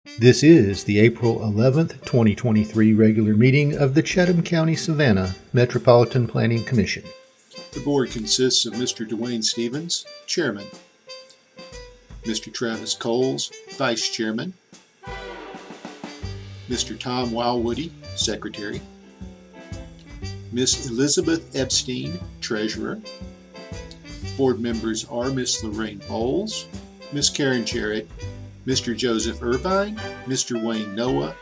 This is the April 11th, 2023 regular meeting of the Chatham County Savannah Metropolitan Planning Commission. The board consists of Mr. Dwayne Stevens, Chairman, Mr. Travis Coles, Vice Chairman, Mr. Tom Wildwoody, Secretary, Miss Elizabeth Epstein, Treasurer. Board members are Miss Lorraine Bowles, Miss Karen Jarrett, Mr. Joseph Irvine, Mr. Wayne Noah,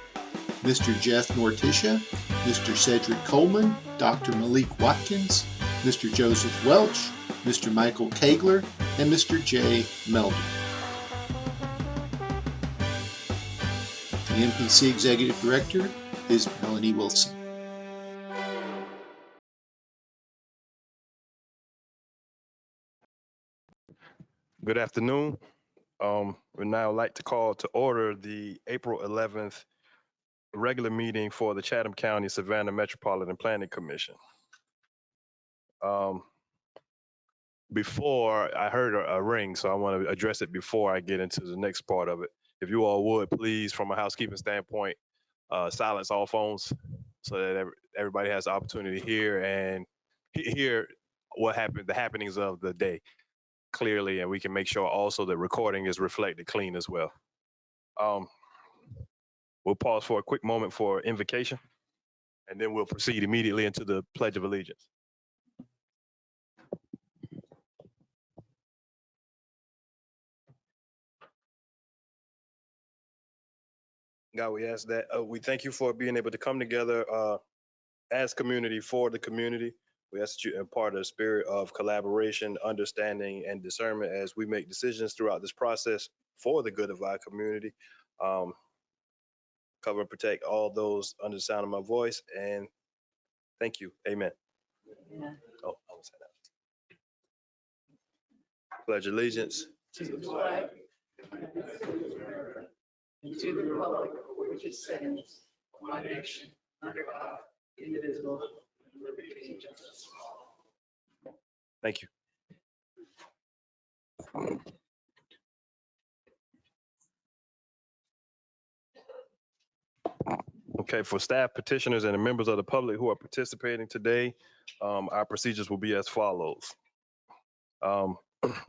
Mr. Jeff Nortisha, Mr. Cedric Coleman, Dr. Malik Watkins, Mr. Joseph Welch, Mr. Michael Kagler, and Mr. Jay Melden. The MPC Executive Director is Melanie Wilson. Good afternoon. We'd now like to call to order the April 11th regular meeting for the Chatham County Savannah Metropolitan Planning Commission. Before I heard a ring, so I want to address it before I get into the next part of it. If you all would, please, from a housekeeping standpoint, silence all phones so that everybody has the opportunity to hear and hear what happened, the happenings of the day clearly, and we can make sure also the recording is reflected clean as well. We'll pause for a quick moment for invocation, and then we'll proceed immediately into the Pledge of Allegiance. God, we ask that we thank you for being able to come together as community for the community. We ask that you impart a spirit of collaboration, understanding, and discernment as we make decisions throughout this process for the good of our community. Cover and protect all those under the sound of my voice, and thank you. Amen. Amen. Oh, I will say that. Pledge allegiance to the flag and to the republic for which it stands, one nation, under God, indivisible, with liberty and justice for all. Thank you. Okay, for staff, petitioners, and the members of the public who are participating today, our procedures will be as follows. The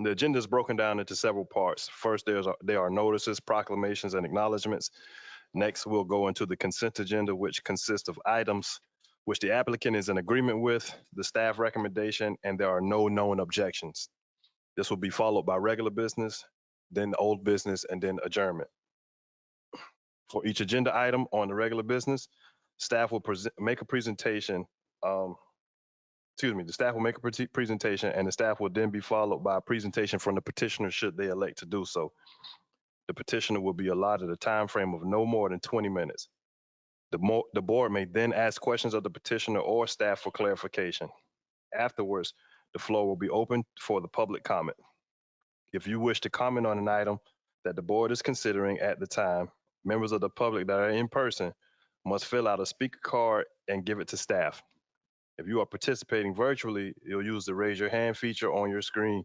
agenda is broken down into several parts. First, there are notices, proclamations, and acknowledgements. Next, we'll go into the consent agenda, which consists of items which the applicant is in agreement with, the staff recommendation, and there are no known objections. This will be followed by regular business, then old business, and then adjournment. For each agenda item on the regular business, staff will make a presentation. The staff will make a presentation, and the staff will then be followed by a presentation from the petitioner should they elect to do so. The petitioner will be allotted a time frame of no more than 20 minutes. The board may then ask questions of the petitioner or staff for clarification. Afterwards, the floor will be open for the public comment. If you wish to comment on an item that the board is considering at the time, members of the public that are in person must fill out a speaker card and give it to staff. If you are participating virtually, you'll use the raise your hand feature on your screen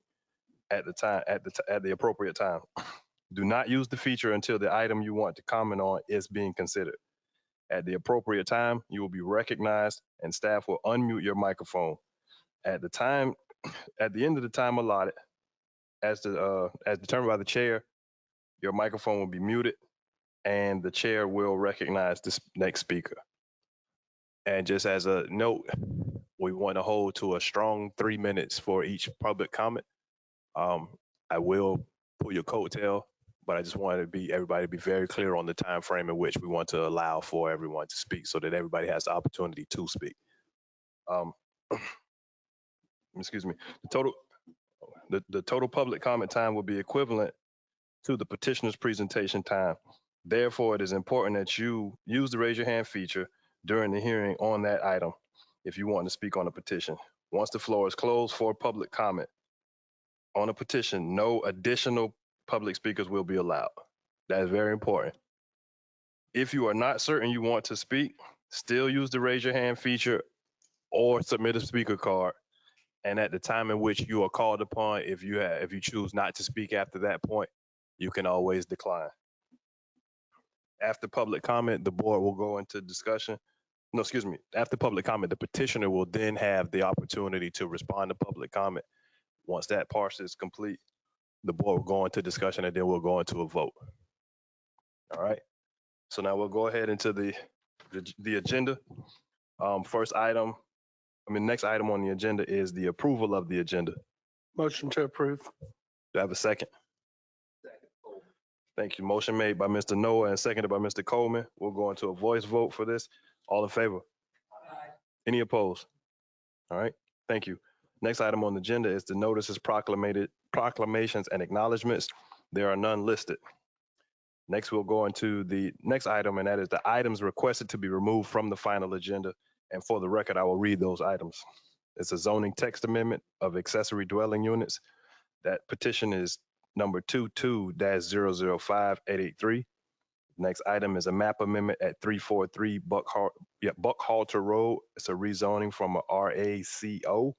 at the appropriate time. Do not use the feature until the item you want to comment on is being considered. At the appropriate time, you will be recognized and staff will unmute your microphone. At the end of the time allotted, as determined by the chair, your microphone will be muted and the chair will recognize this next speaker. And just as a note, we want to hold to a strong 3 minutes for each public comment. I will pull your coattail, but I just wanted everybody to be very clear on the time frame in which we want to allow for everyone to speak so that everybody has the opportunity to speak. Excuse me. The total public comment time will be equivalent to the petitioner's presentation time. Therefore, it is important that you use the raise your hand feature during the hearing on that item if you want to speak on a petition. Once the floor is closed for public comment on a petition, no additional public speakers will be allowed. That is very important. If you are not certain you want to speak, still use the raise your hand feature or submit a speaker card. And at the time in which you are called upon, if you choose not to speak after that point, you can always decline. After public comment, the board will go into discussion. No, excuse me. After public comment, the petitioner will then have the opportunity to respond to public comment. Once that part is complete, the board will go into discussion and then we'll go into a vote. All right. So now we'll go ahead into the agenda. Next item on the agenda is the approval of the agenda. Motion to approve. Do I have a second? Thank you. Motion made by Mr. Noah and seconded by Mr. Coleman. We'll go into a voice vote for this. All in favor? Any opposed? All right. Thank you. Next item on the agenda is the notices, proclamations, and acknowledgements. There are none listed. Next, we'll go into the next item, and that is the items requested to be removed from the final agenda. And for the record, I will read those items. It's a zoning text amendment of accessory dwelling units. That petition is number 22-005883. Next item is a map amendment at 343 Buckhalter Road. It's a rezoning from a RACO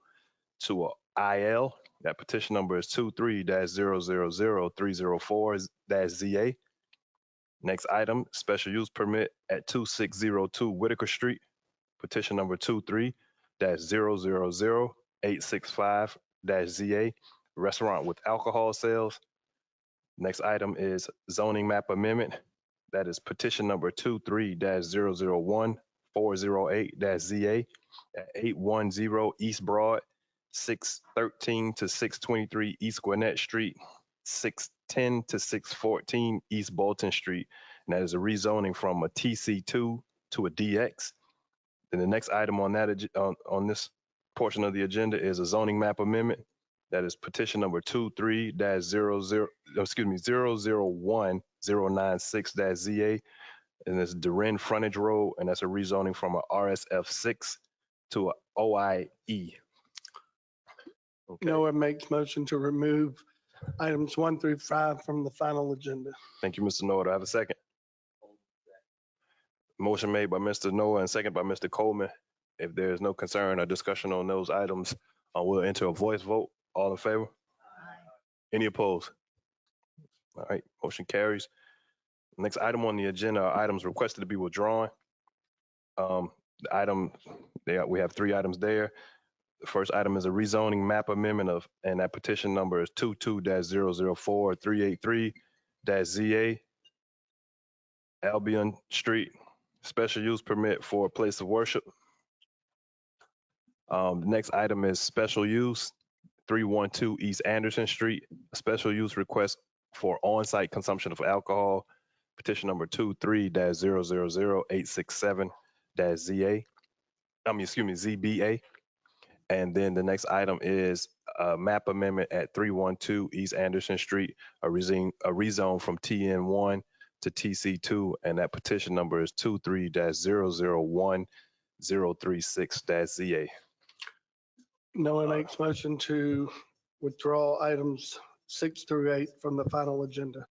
to a IL. That petition number is 23-000304-ZA. Next item, special use permit at 2602 Whitaker Street. Petition number 23-000865-ZA. Restaurant with alcohol sales. Next item is zoning map amendment. That is petition number 23-001408-ZA at 810 East Broad, 613 to 623 East Gwinnett Street, 610 to 614 East Bolton Street. And that is a rezoning from a TC2 to a DX. Then the next item on that on this portion of the agenda is a zoning map amendment. That is petition number 001096-ZA, and it's Durin Frontage Road, and that's a rezoning from a RSF6 to a OIE. Okay. Noah makes motion to remove items 1 through 5 from the final agenda. Thank you, Mr. Noah. Do I have a second? Motion made by Mr. Noah and second by Mr. Coleman. If there is no concern or discussion on those items, we'll enter a voice vote. All in favor? Any opposed? All right, motion carries. Next item on the agenda are items requested to be withdrawn. We have 3 items there. The first item is a rezoning map amendment and that petition number is 22-004383-ZA, Albion Street, special use permit for a place of worship. The next item is special use 312 East Anderson Street, a special use request for on-site consumption of alcohol, petition number 23-000867-ZA, ZBA. And then the next item is a map amendment at 312 East Anderson Street, a rezone from TN1 to TC2, and that petition number is 23-001036-ZA. Noah makes motion to withdraw items 6 through 8 from the final agenda.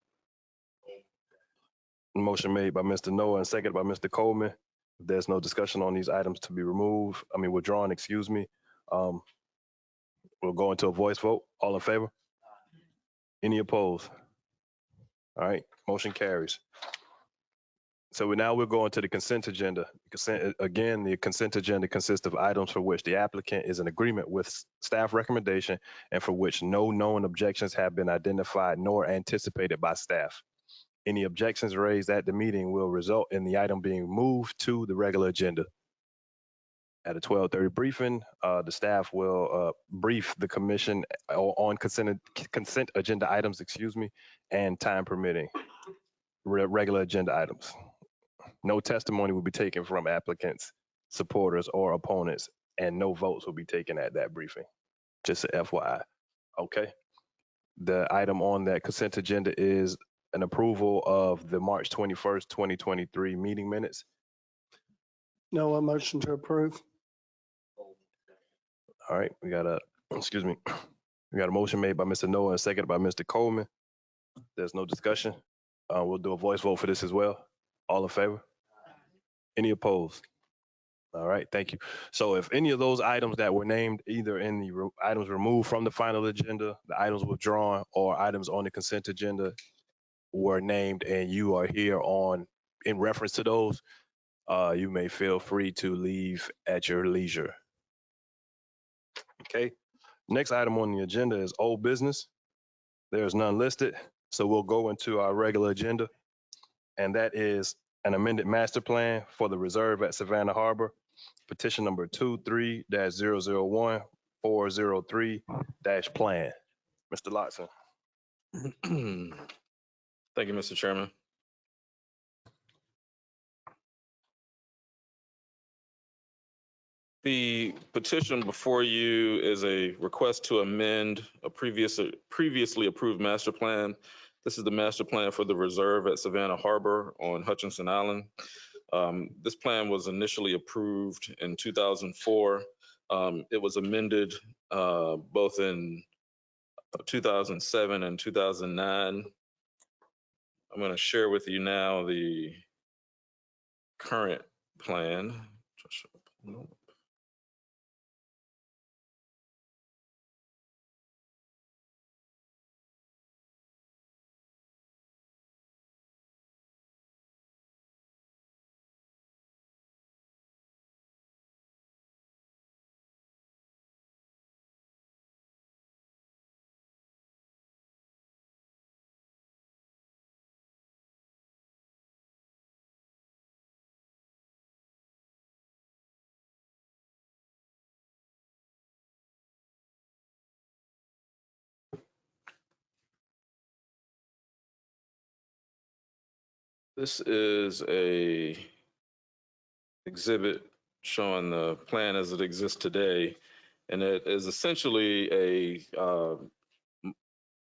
Motion made by Mr. Noah and seconded by Mr. Coleman. If there's no discussion on these items to be withdrawn, excuse me. We'll go into a voice vote. All in favor? Any opposed? All right, motion carries. So we'll go into the consent agenda. The consent agenda consists of items for which the applicant is in agreement with staff recommendation and for which no known objections have been identified nor anticipated by staff. Any objections raised at the meeting will result in the item being moved to the regular agenda. At a 12:30 briefing, the staff will brief the commission on consent agenda items, and time permitting, regular agenda items. No testimony will be taken from applicants, supporters, or opponents, and no votes will be taken at that briefing. Just a FYI. Okay. The item on that consent agenda is an approval of the March 21st, 2023 meeting minutes. Noah motion to approve. All right, we got a motion made by Mr. Noah and seconded by Mr. Coleman. There's no discussion. We'll do a voice vote for this as well. All in favor? Any opposed? All right, thank you. So if any of those items that were named either in the items removed from the final agenda, the items withdrawn, or items on the consent agenda were named and you are here on in reference to those, you may feel free to leave at your leisure. Okay. Next item on the agenda is old business. There's none listed, so we'll go into our regular agenda, and that is an amended master plan for the reserve at Savannah Harbor, petition number 23-001-403-plan. Mr. Lotson. Thank you, Mr. Chairman. The petition before you is a request to amend a previously approved master plan. This is the master plan for the reserve at Savannah Harbor on Hutchinson Island. This plan was initially approved in 2004. It was amended both in 2007 and 2009. I'm going to share with you now the current plan. This is a exhibit showing the plan as it exists today, and it is essentially a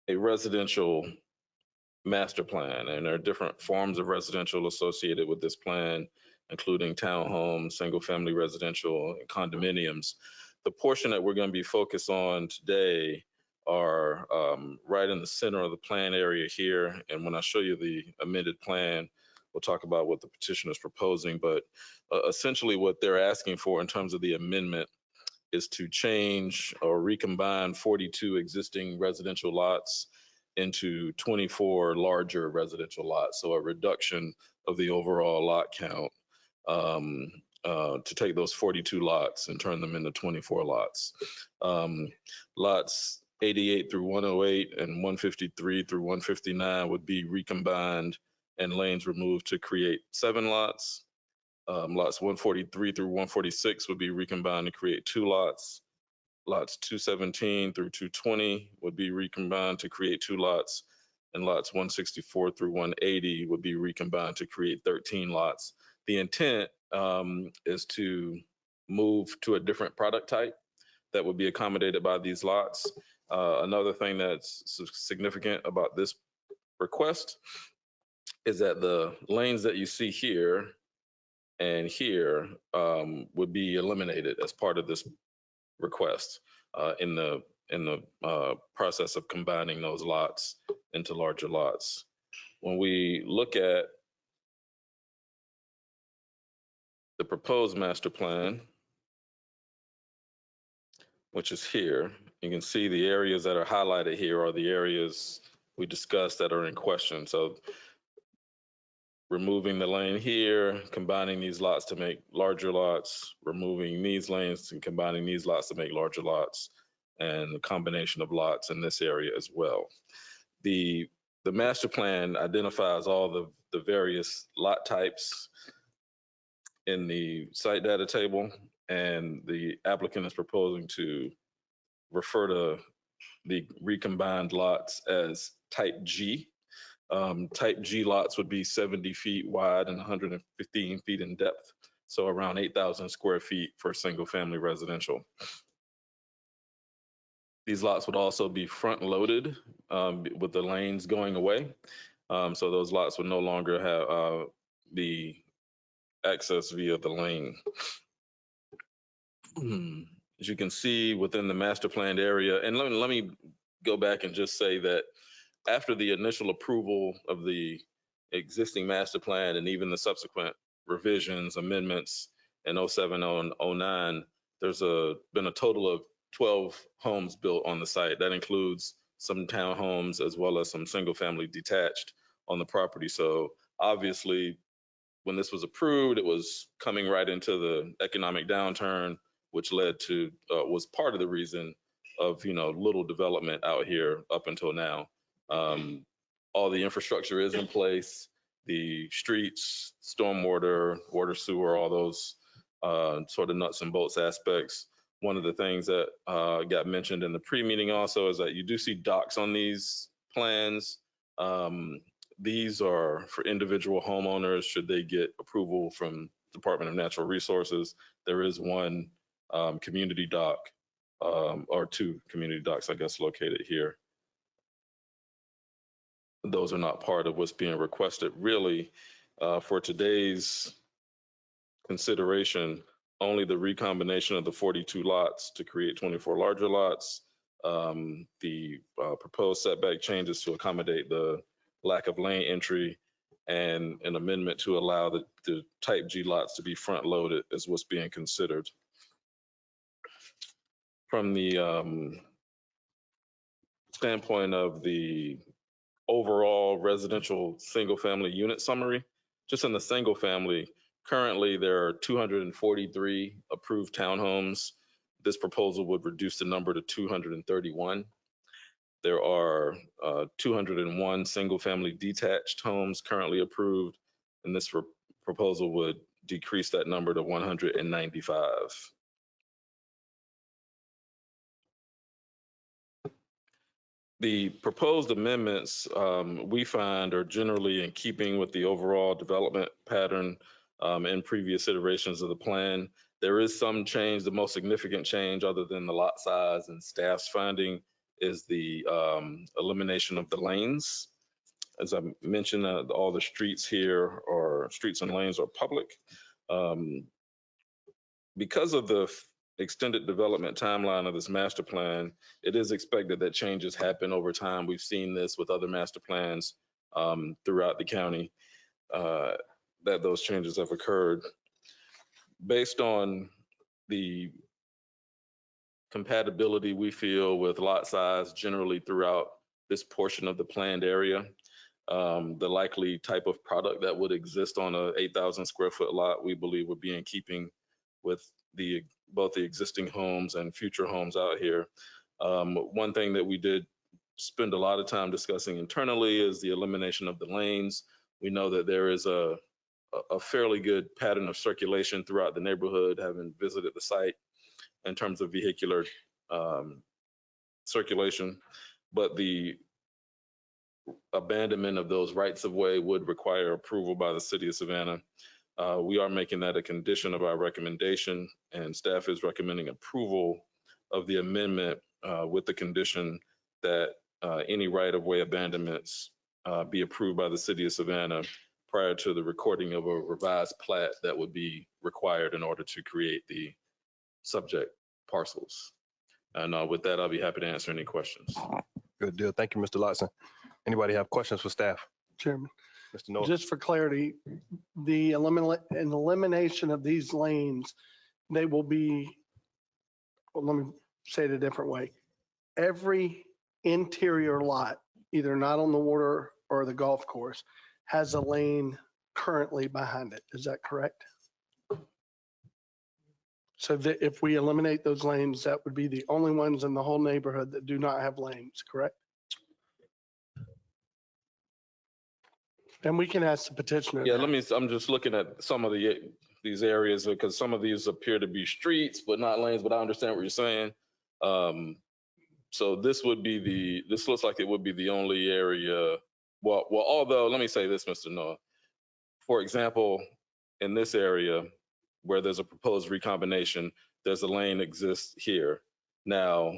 residential master plan, and there are different forms of residential associated with this plan, including townhomes, single-family residential, and condominiums. The portion that we're going to be focused on today are right in the center of the plan area here. And when I show you the amended plan, we'll talk about what the petition is proposing. But essentially what they're asking for in terms of the amendment is to change or recombine 42 existing residential lots into 24 larger residential lots. So a reduction of the overall lot count to take those 42 lots and turn them into 24 lots. Lots 88 through 108 and 153 through 159 would be recombined and lanes removed to create 7 lots. Lots 143 through 146 would be recombined to create 2 lots. Lots 217 through 220 would be recombined to create 2 lots, and lots 164 through 180 would be recombined to create 13 lots. The intent is to move to a different product type that would be accommodated by these lots. Another thing that's significant about this request is that the lanes that you see here and here would be eliminated as part of this request in the process of combining those lots into larger lots. When we look at the proposed master plan, which is here, you can see the areas that are highlighted here are the areas we discussed that are in question. So removing the lane here, combining these lots to make larger lots, removing these lanes and combining these lots to make larger lots, and the combination of lots in this area as well. The master plan identifies all the various lot types in the site data table, and the applicant is proposing to refer to the recombined lots as type G. Type G lots would be 70 feet wide and 115 feet in depth, so around 8,000 square feet for single family residential. These lots would also be front loaded with the lanes going away. So those lots would no longer have the access via the lane. As you can see within the master planned area, and let me go back and just say that after the initial approval of the existing master plan and even the subsequent revisions, amendments in 07 and 09, there's been a total of 12 homes built on the site. That includes some townhomes as well as some single family detached on the property. So obviously when this was approved, it was coming right into the economic downturn, which led to, was part of the reason of, little development out here up until now. All the infrastructure is in place, the streets, stormwater, water, sewer, all those sort of nuts and bolts aspects. One of the things that got mentioned in the pre-meeting also is that you do see docks on these plans. These are for individual homeowners should they get approval from Department of Natural Resources. There is one community dock, or two community docks, I guess, located here. Those are not part of what's being requested. Really, for today's consideration, only the recombination of the 42 lots to create 24 larger lots, the proposed setback changes to accommodate the lack of lane entry, and an amendment to allow the type G lots to be front loaded is what's being considered. From the standpoint of the overall residential single family unit summary, just in the single family, currently there are 243 approved townhomes. This proposal would reduce the number to 231. There are 201 single family detached homes currently approved, and this proposal would decrease that number to 195. The proposed amendments we find are generally in keeping with the overall development pattern in previous iterations of the plan. There is some change. The most significant change, other than the lot size and staff's finding, is the elimination of the lanes. As I mentioned, all the streets here, or streets and lanes, are public. Because of the extended development timeline of this master plan, it is expected that changes happen over time. We've seen this with other master plans throughout the county, that those changes have occurred. Based on the compatibility we feel with lot size generally throughout this portion of the planned area, the likely type of product that would exist on a 8,000 square foot lot, we believe would be in keeping with both the existing homes and future homes out here. One thing that we did spend a lot of time discussing internally is the elimination of the lanes. We know that there is a fairly good pattern of circulation throughout the neighborhood, having visited the site, in terms of vehicular circulation, but the abandonment of those rights of way would require approval by the city of Savannah. We are making that a condition of our recommendation, and staff is recommending approval of the amendment with the condition that any right-of-way abandonments be approved by the city of Savannah prior to the recording of a revised plat that would be required in order to create the subject parcels. And with that, I'll be happy to answer any questions. Good deal. Thank you, Mr. Lotson. Anybody have questions for staff? Chairman, Mr. Noah? just for clarity, the elimination of these lanes, they will be, well, let me say it a different way. Every interior lot, either not on the water or the golf course, has a lane currently behind it. Is that correct? So that if we eliminate those lanes, that would be the only ones in the whole neighborhood that do not have lanes, correct? And we can ask the petitioner. Yeah, I'm just looking at some of these areas, because some of these appear to be streets, but not lanes, but I understand what you're saying. So this looks like it would be the only area. Well, although, let me say this, Mr. Noah. For example, in this area where there's a proposed recombination, there's a lane exists here. Now,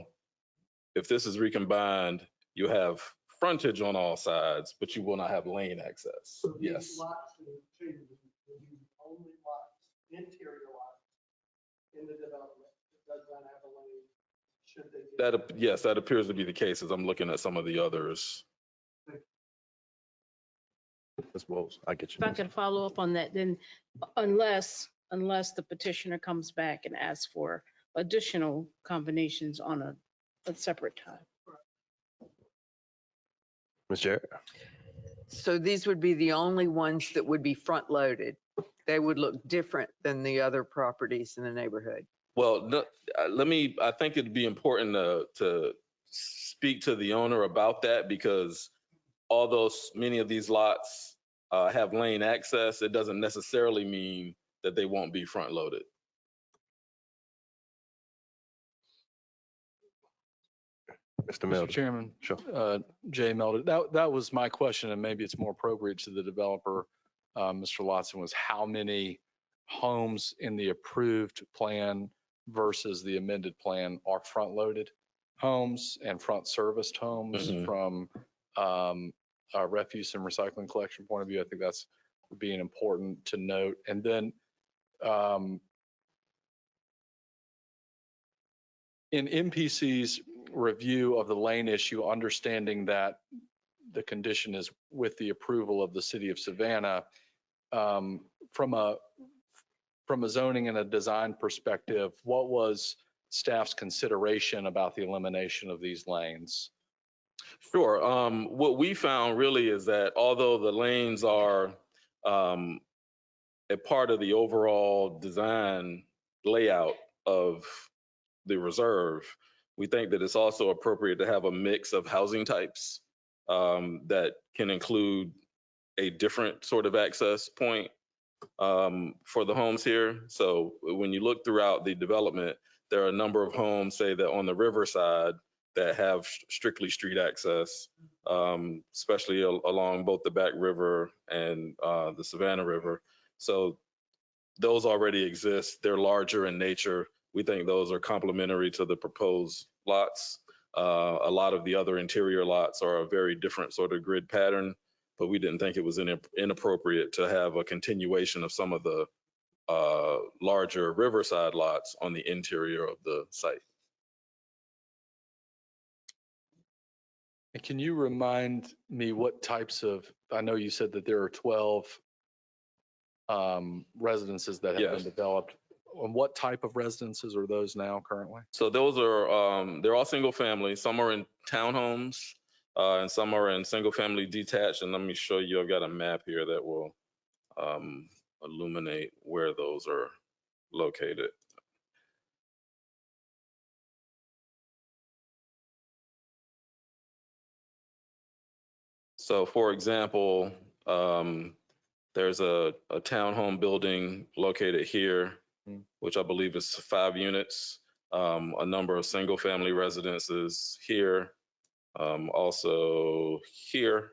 if this is recombined, you have frontage on all sides, but you will not have lane access. So these yes. lots that are treated will be the only lots, interior lots in the development that does not have a lane. Should they get Yes, that appears to be the case as I'm looking at some of the others. Ms. Bowles, I get you. If I could follow up on that, then unless the petitioner comes back and asks for additional combinations on a separate time. Ms. Jarrett? So these would be the only ones that would be front loaded. They would look different than the other properties in the neighborhood. Well, no, I think it'd be important to speak to the owner about that, because although many of these lots have lane access, it doesn't necessarily mean that they won't be front loaded. Mr. Mr. Melton. Chairman, Sure. Jay Melton, that was my question, and maybe it's more appropriate to the developer, Mr. Lotson, was how many homes in the approved plan versus the amended plan are front-loaded homes and front-serviced homes Mhm. from a refuse and recycling collection point of view. I think that's being important to note. And then in MPC's review of the lane issue, understanding that the condition is with the approval of the city of Savannah, from a zoning and a design perspective, what was staff's consideration about the elimination of these lanes? Sure. What we found really is that although the lanes are a part of the overall design layout of the reserve, we think that it's also appropriate to have a mix of housing types that can include a different sort of access point for the homes here. So when you look throughout the development, there are a number of homes, say that on the riverside, that have strictly street access, especially along both the Back River and the Savannah River. So those already exist. They're larger in nature. We think those are complementary to the proposed lots. A lot of the other interior lots are a very different sort of grid pattern, but we didn't think it was inappropriate to have a continuation of some of the larger riverside lots on the interior of the site. And can you remind me what types of, I know you said that there are 12 residences that have Yes. been developed. And what type of residences are those now currently? So those are, they're all single family. Some are in townhomes and some are in single family detached. And let me show you, I've got a map here that will illuminate where those are located. So for example, there's a townhome building located here, which I believe is 5 units, a number of single family residences here, also here,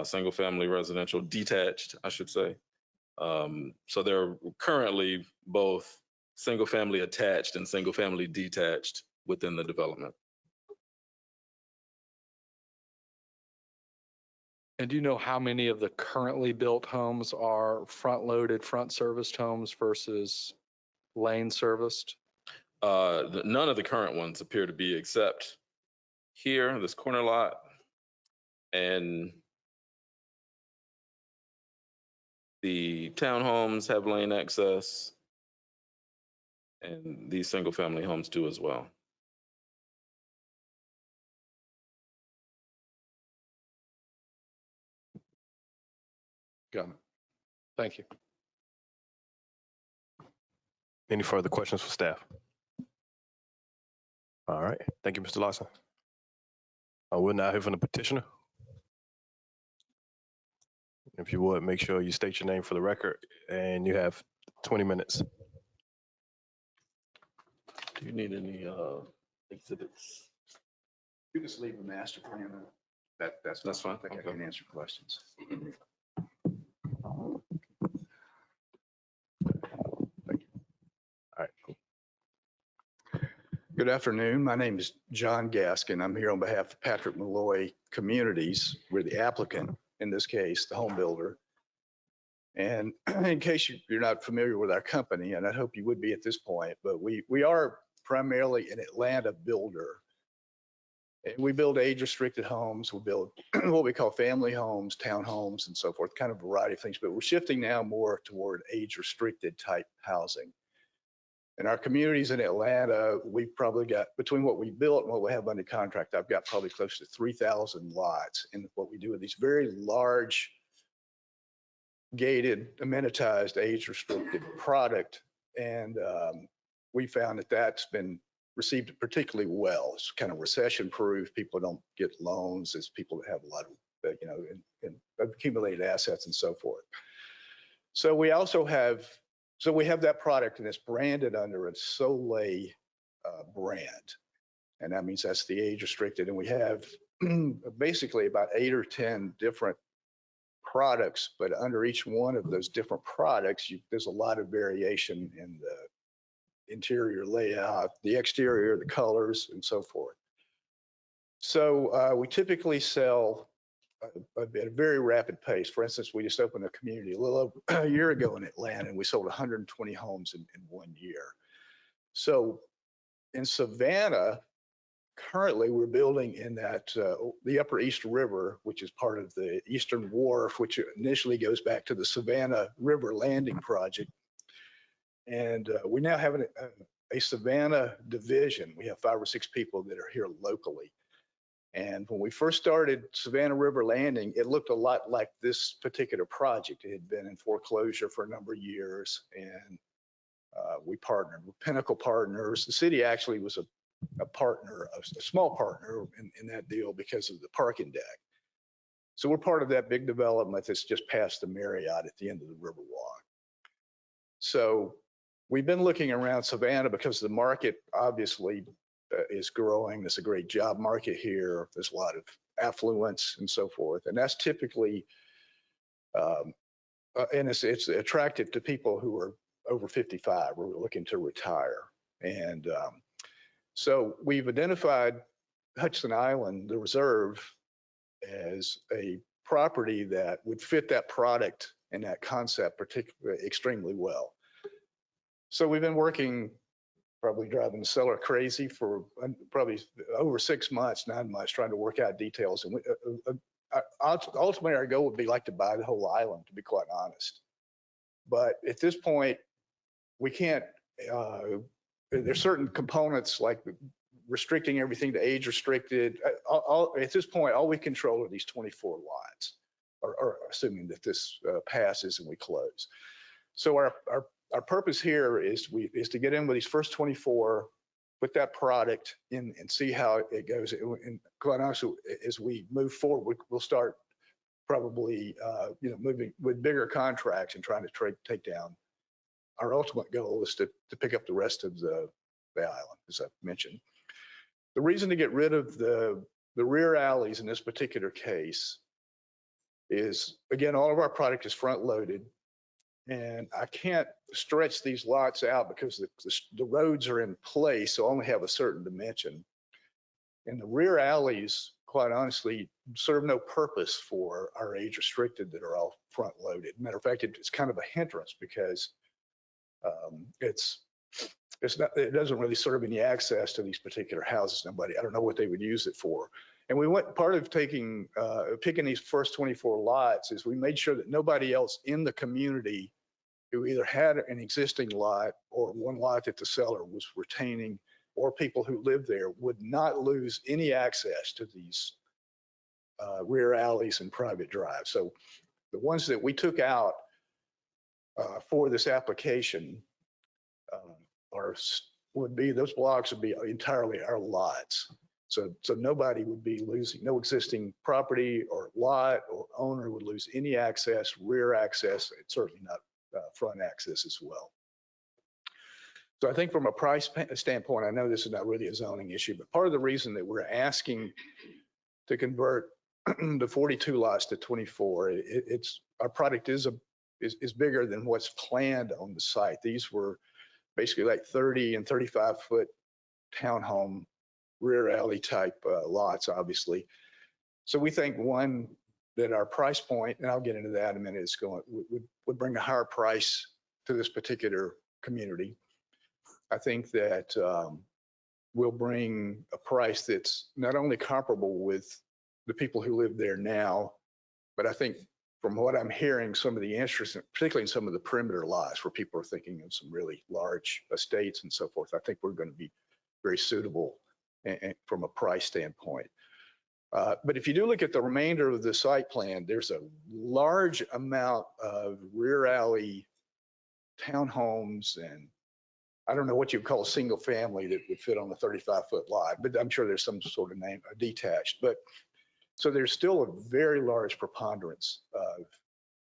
single family residential detached, I should say. So they're currently both single family attached and single family detached within the development. And do you know how many of the currently built homes are front-loaded, front-serviced homes versus lane-serviced? None of the current ones appear to be, except here, this corner lot, and the townhomes have lane access, and these single family homes do as well. Got it. Thank you. Any further questions for staff? All right. Thank you, Mr. Lawson. We'll now hear from the petitioner. If you would, make sure you state your name for the record, and you have 20 minutes. Do you need any exhibits? You just leave the master plan. That's fine. I think I can answer questions. All right, cool. Good afternoon. My name is John Gaskin. I'm here on behalf of Patrick Malloy Communities. We're the applicant in this case, the home builder. And in case you're not familiar with our company, and I hope you would be at this point, but we are primarily an Atlanta builder. And we build age-restricted homes. We build what we call family homes, townhomes, and so forth, kind of a variety of things. But we're shifting now more toward age-restricted type housing. In our communities in Atlanta, we've probably got, between what we built and what we have under contract, I've got probably close to 3,000 lots in what we do with these very large, gated, amenitized, age-restricted product. And we found that that's been received particularly well. It's kind of recession-proof. People don't get loans as people that have a lot of, and accumulated assets and so forth. So we also have, we have that product, and it's branded under a Soleil brand. And that means that's the age restricted. And we have basically about 8 or 10 different products, but under each one of those different products, there's a lot of variation in the interior layout, the exterior, the colors, and so forth. So we typically sell at a very rapid pace. For instance, we just opened a community a little over a year ago in Atlanta, and we sold 120 homes in 1 year. So in Savannah, currently we're building in that the Upper East River, which is part of the Eastern Wharf, which initially goes back to the Savannah River Landing Project. And we now have a Savannah division. We have 5 or 6 people that are here locally. And when we first started Savannah River Landing, it looked a lot like this particular project. It had been in foreclosure for a number of years, and we partnered with Pinnacle Partners. The city actually was a partner, a small partner in that deal because of the parking deck. So we're part of that big development that's just past the Marriott at the end of the Riverwalk. So we've been looking around Savannah because the market obviously is growing. There's a great job market here. There's a lot of affluence and so forth. And that's typically, and it's attractive to people who are over 55 or looking to retire. And so we've identified Hudson Island, the reserve, as a property that would fit that product and that concept particularly extremely well. So we've been working, probably driving the seller crazy for probably over 6 months, 9 months, trying to work out details. And ultimately, our goal would be like to buy the whole island, to be quite honest. But at this point, we can't, there's certain components like restricting everything to age restricted. At this point, all we control are these 24 lots, or assuming that this passes and we close. So our purpose here is to get in with these first 24, put that product in and see how it goes. And quite honestly, as we move forward, we'll start probably moving with bigger contracts and trying to take down. Our ultimate goal is to pick up the rest of the island, as I mentioned. The reason to get rid of the rear alleys in this particular case is, again, all of our product is front loaded. And I can't stretch these lots out because the roads are in place, so only have a certain dimension. And the rear alleys, quite honestly, serve no purpose for our age restricted that are all front loaded. Matter of fact, it's kind of a hindrance because it doesn't really serve any access to these particular houses. I don't know what they would use it for. And we went, part of picking these first 24 lots is we made sure that nobody else in the community who either had an existing lot or one lot that the seller was retaining, or people who live there, would not lose any access to these rear alleys and private drives. So the ones that we took out for this application those blocks would be entirely our lots. So nobody would be losing, no existing property or lot or owner would lose any access, rear access, and certainly not front access as well. So I think from a price standpoint, I know this is not really a zoning issue, but part of the reason that we're asking to convert the 42 lots to 24, our product is bigger than what's planned on the site. These were basically like 30 and 35 foot townhome rear alley type lots, obviously. So we think, one, that our price point, and I'll get into that in a minute, would bring a higher price to this particular community. I think that we'll bring a price that's not only comparable with the people who live there now, but I think from what I'm hearing, some of the interest, particularly in some of the perimeter lots where people are thinking of some really large estates and so forth, I think we're going to be very suitable from a price standpoint. But if you do look at the remainder of the site plan, there's a large amount of rear alley townhomes, and I don't know what you would call a single family that would fit on a 35-foot lot, but I'm sure there's some sort of name detached. But so there's still a very large preponderance of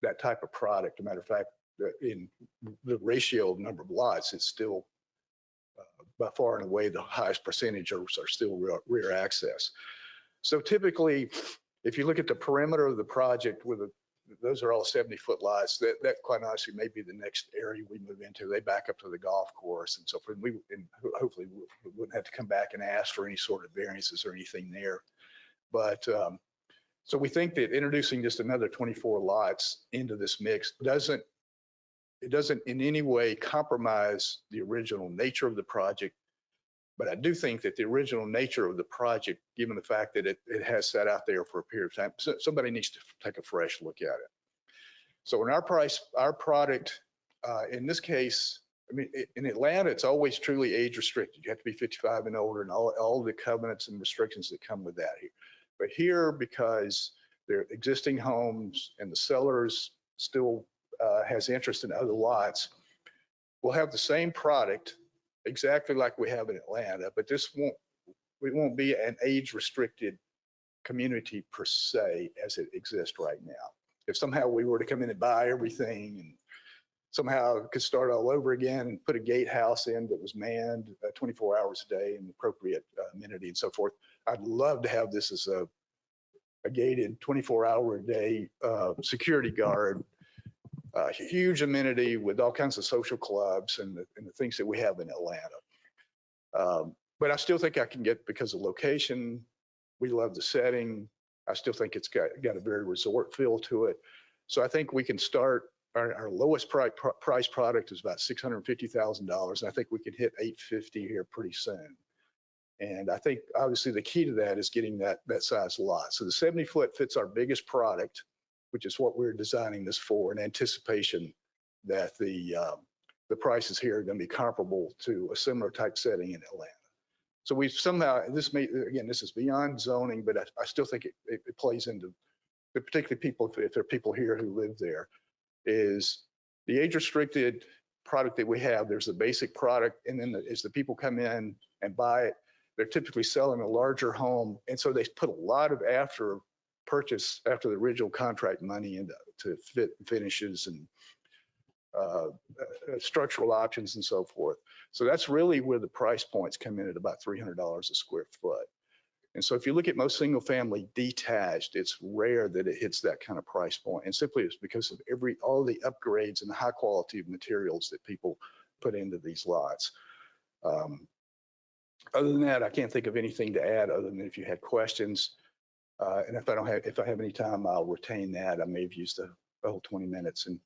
that type of product. As a matter of fact, in the ratio of number of lots, it's still by far and away the highest percentage are still rear access. So typically, if you look at the perimeter of the project, those are all 70-foot lots. That quite honestly may be the next area we move into. They back up to the golf course and so forth. And hopefully we wouldn't have to come back and ask for any sort of variances or anything there. But so we think that introducing just another 24 lots into this mix doesn't in any way compromise the original nature of the project. But I do think that the original nature of the project, given the fact that it has sat out there for a period of time, somebody needs to take a fresh look at it. So in our product, in this case, I mean, in Atlanta, it's always truly age restricted. You have to be 55 and older and all the covenants and restrictions that come with that. But here, because they're existing homes and the sellers still has interest in other lots, we'll have the same product exactly like we have in Atlanta, but we won't be an age restricted community per se as it exists right now. If somehow we were to come in and buy everything and somehow could start all over again and put a gatehouse in that was manned 24 hours a day and appropriate amenity and so forth, I'd love to have this as a gated 24-hour-a-day security guard, huge amenity with all kinds of social clubs and the things that we have in Atlanta. But I still think I can get, because of location, we love the setting. I still think it's got a very resort feel to it. So I think we can start, our lowest price product is about $650,000. And I think we can hit $850 here pretty soon. And I think obviously the key to that is getting that size lot. So the 70-foot fits our biggest product, which is what we're designing this for, in anticipation that the prices here are going to be comparable to a similar type setting in Atlanta. So we've somehow, this is beyond zoning, but I still think it plays into, particularly people, if there are people here who live there, is the age restricted product that we have. There's a basic product, and then as the people come in and buy it, they're typically selling a larger home. And so they put a lot of after the original contract money into fit finishes and structural options and so forth. So that's really where the price points come in at about $300 a square foot. And so if you look at most single family detached, it's rare that it hits that kind of price point. And simply it's because of all the upgrades and the high quality of materials that people put into these lots. Other than that, I can't think of anything to add other than if you had questions. And if I have any time, I'll retain that. I may have used the whole 20 minutes and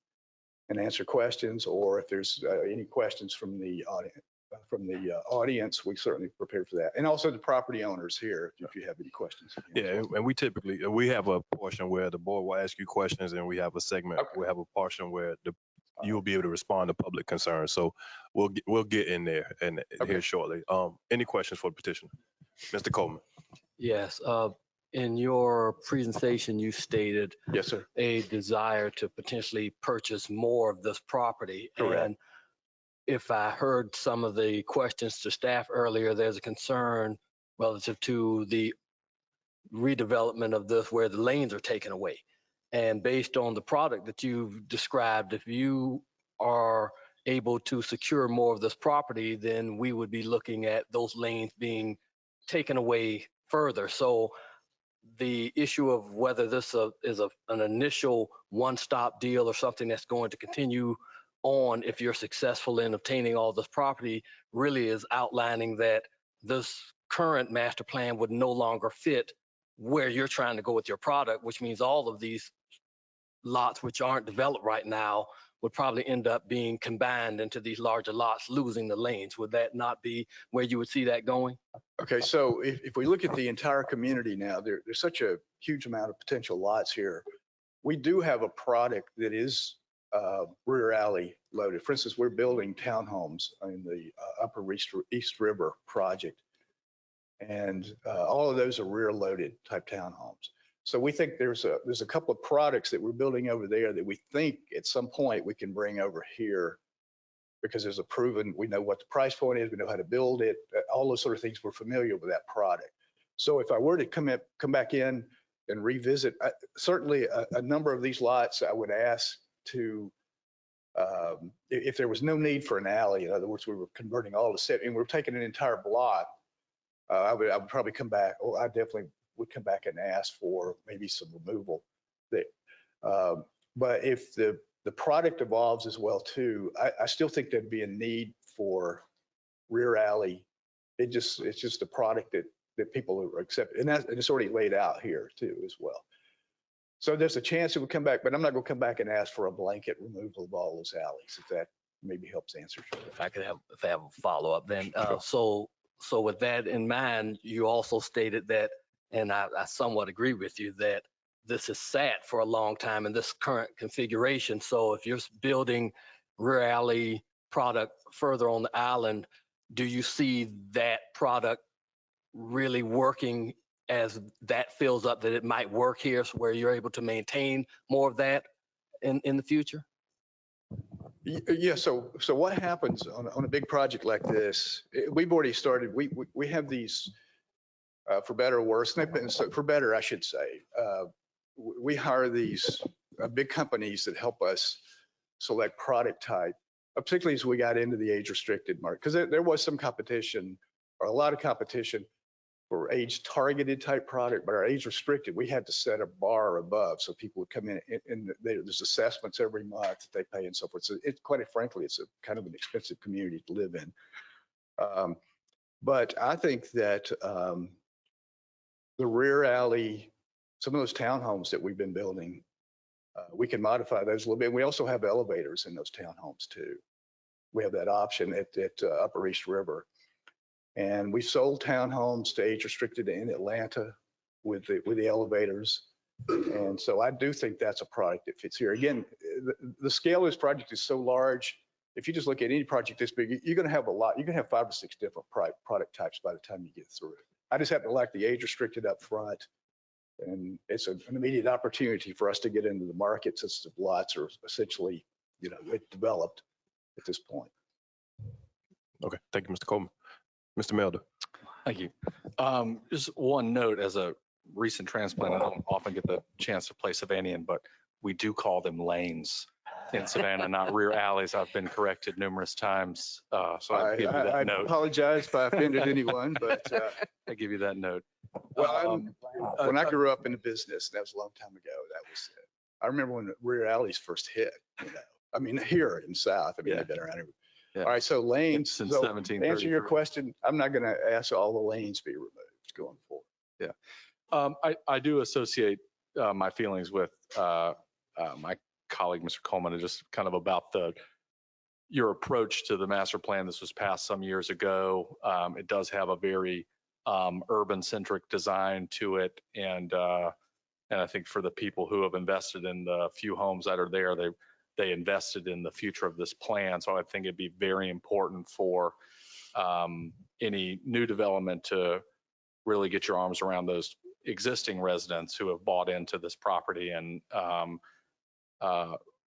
answer questions, or if there's any questions from the audience, we certainly prepared for that. And also the property owners here, if you have any questions. Yeah, and we have a portion where the board will ask you questions, and we have a segment. Okay. We have a portion where you'll be able to respond to public concerns. So we'll get in there and here shortly. Any questions for the petitioner? Mr. Coleman. Yes. In your presentation, you stated yes, sir, a desire to potentially purchase more of this property. Correct. And if I heard some of the questions to staff earlier, there's a concern relative to the redevelopment of this where the lanes are taken away. And based on the product that you've described, if you are able to secure more of this property, then we would be looking at those lanes being taken away further. So the issue of whether this is an initial one-stop deal or something that's going to continue on if you're successful in obtaining all this property really is outlining that this current master plan would no longer fit where you're trying to go with your product, which means all of these lots which aren't developed right now would probably end up being combined into these larger lots, losing the lanes. Would that not be where you would see that going? Okay, so if we look at the entire community now, there's such a huge amount of potential lots here we do have a product that is rear alley loaded. For instance, we're building townhomes in the Upper East River project. And all of those are rear loaded type townhomes. So we think there's a couple of products that we're building over there that we think at some point we can bring over here, because there's a proven, we know what the price point is, we know how to build it, all those sort of things. We're familiar with that product. So if I were to come back in and revisit, certainly a number of these lots, I would ask to, if there was no need for an alley, in other words, we were converting all the set and we're taking an entire block, I would probably come back, or I definitely would come back and ask for maybe some removal. But if the product evolves as well too, I still think there'd be a need for rear alley. It's just a product that people accept, and it's already laid out here too as well. So there's a chance it would come back, but I'm not going to come back and ask for a blanket removal of all those alleys, if that maybe helps answer. If I have a follow-up then. So with that in mind, you also stated that, and I somewhat agree with you, that this is sat for a long time in this current configuration. So if you're building rear alley product further on the island, do you see that product really working as that fills up, that it might work here where you're able to maintain more of that in the future? Yeah, so what happens on a big project like this, we've already started, we have these, for better or worse, for better, I should say, we hire these big companies that help us select product type, particularly as we got into the age restricted market, because there was some competition, or a lot of competition for age targeted type product, but our age restricted, we had to set a bar above so people would come in and there's assessments every month that they pay and so forth. So quite frankly, it's a kind of an expensive community to live in. But I think that the rear alley, some of those townhomes that we've been building, we can modify those a little bit. We also have elevators in those townhomes too. We have that option at Upper East River. And we sold townhomes to age restricted in Atlanta with the elevators. And so I do think that's a product that fits here. Again, the scale of this project is so large. If you just look at any project this big, you're going to have a lot. You can have 5 or 6 different product types by the time you get through. I just happen to like the age restricted up front. And it's an immediate opportunity for us to get into the market since the lots are essentially, developed at this point. Okay, thank you, Mr. Coleman. Mr. Melder. Thank you. Just one note, as a recent transplant, I don't often get the chance to play Savannian, but we do call them lanes in Savannah, not rear alleys. I've been corrected numerous times. So I'll give you that note. I apologize if I offended anyone, but I give you that note. Well, when I grew up in the business, that was a long time ago. That was it. I remember when rear alleys first hit, I mean, here in the South, they've been around here. Yeah. All right, so lanes, Since so 1733. to answer your question, I'm not going to ask all the lanes be removed going forward. Yeah. I do associate my feelings with my colleague, Mr. Coleman, just kind of about your approach to the master plan. This was passed some years ago. It does have a very urban-centric design to it. And I think for the people who have invested in the few homes that are there, they invested in the future of this plan. So I think it'd be very important for any new development to really get your arms around those existing residents who have bought into this property and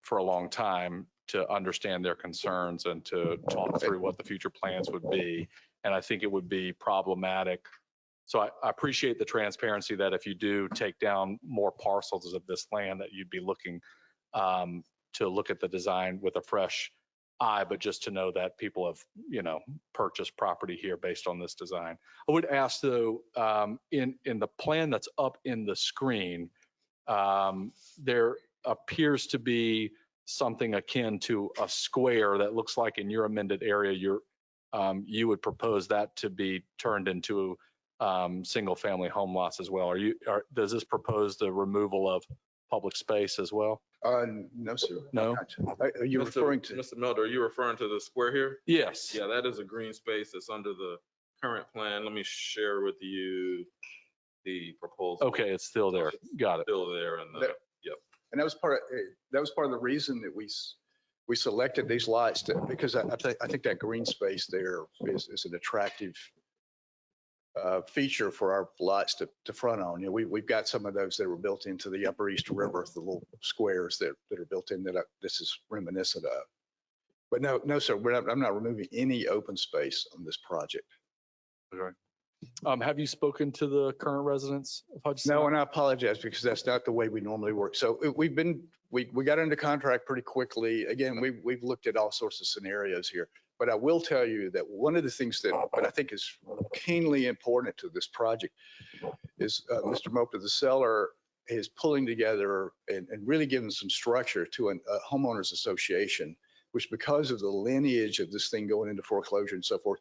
for a long time, to understand their concerns and to talk through what the future plans would be. And I think it would be problematic. So I appreciate the transparency that if you do take down more parcels of this land, that you'd be looking to look at the design with a fresh eye, but just to know that people have, purchased property here based on this design. I would ask though, in the plan that's up in the screen, there appears to be something akin to a square that looks like in your amended area, you would propose that to be turned into single family home lots as well. Does this propose the removal of public space as well? No, sir. No? Are you referring to? Mr. Melder, are you referring to the square here? Yes. Yeah, that is a green space that's under the current plan. Let me share with you the proposal. Okay, it's still there. Got it. Still there. And yep. And that was part of the reason that we selected these lots because I think that green space there is an attractive feature for our lots to front on. You know, we've got some of those that were built into the Upper East River, the little squares that are built in that this is reminiscent of. But no, sir, I'm not removing any open space on this project. Have you spoken to the current residents of Hutchinson? No, and I apologize because that's not the way we normally work. So we got into contract pretty quickly. Again, we've looked at all sorts of scenarios here, but I will tell you that one of the things that I think is keenly important to this project is Mr. Mopa, the seller, is pulling together and really giving some structure to a homeowners association, which because of the lineage of this thing going into foreclosure and so forth,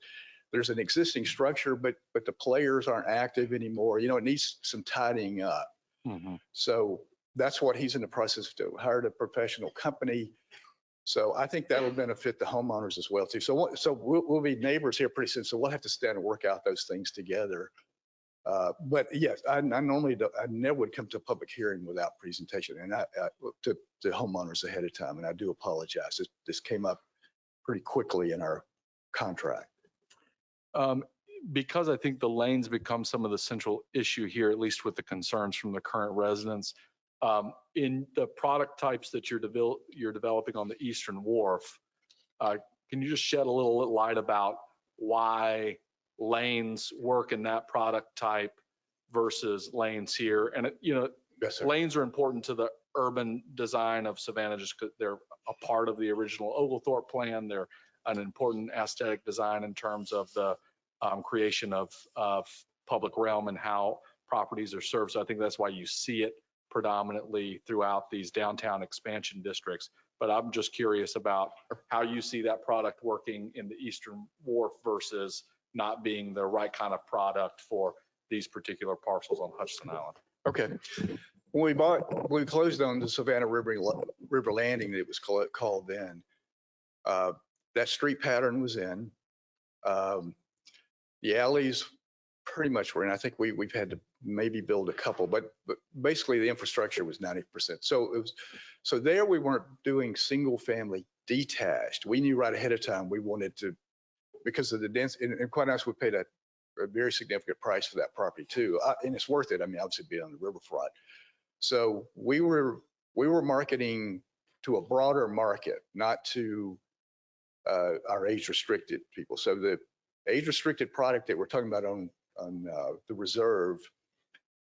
there's an existing structure, but the players aren't active anymore. You know, it needs some tidying up. Mm-hmm. So that's what he's in the process of doing, hired a professional company. So I think that'll benefit the homeowners as well too. So we'll be neighbors here pretty soon. So we'll have to stand and work out those things together. But yes, I never would come to a public hearing without presentation and to homeowners ahead of time. And I do apologize. This came up pretty quickly in our contract. Because I think the lanes become some of the central issue here, at least with the concerns from the current residents. In the product types that you're developing on the Eastern Wharf, can you just shed a little light about why lanes work in that product type versus lanes here? And Yes, sir. lanes are important to the urban design of Savannah just because they're a part of the original Oglethorpe plan. They're an important aesthetic design in terms of the creation of public realm and how properties are served. So I think that's why you see it predominantly throughout these downtown expansion districts. But I'm just curious about how you see that product working in the Eastern Wharf versus not being the right kind of product for these particular parcels on Hutchinson Island. Okay. When we closed on the Savannah River Landing, it was called then. That street pattern was in. The alleys pretty much were in. I think we've had to maybe build a couple, but basically the infrastructure was 90%. So there we weren't doing single family detached. We knew right ahead of time we wanted to, because of the density, and quite honestly, we paid a very significant price for that property too. And it's worth it. I mean, obviously being on the riverfront. So we were marketing to a broader market, not to our age restricted people. So the age restricted product that we're talking about on the reserve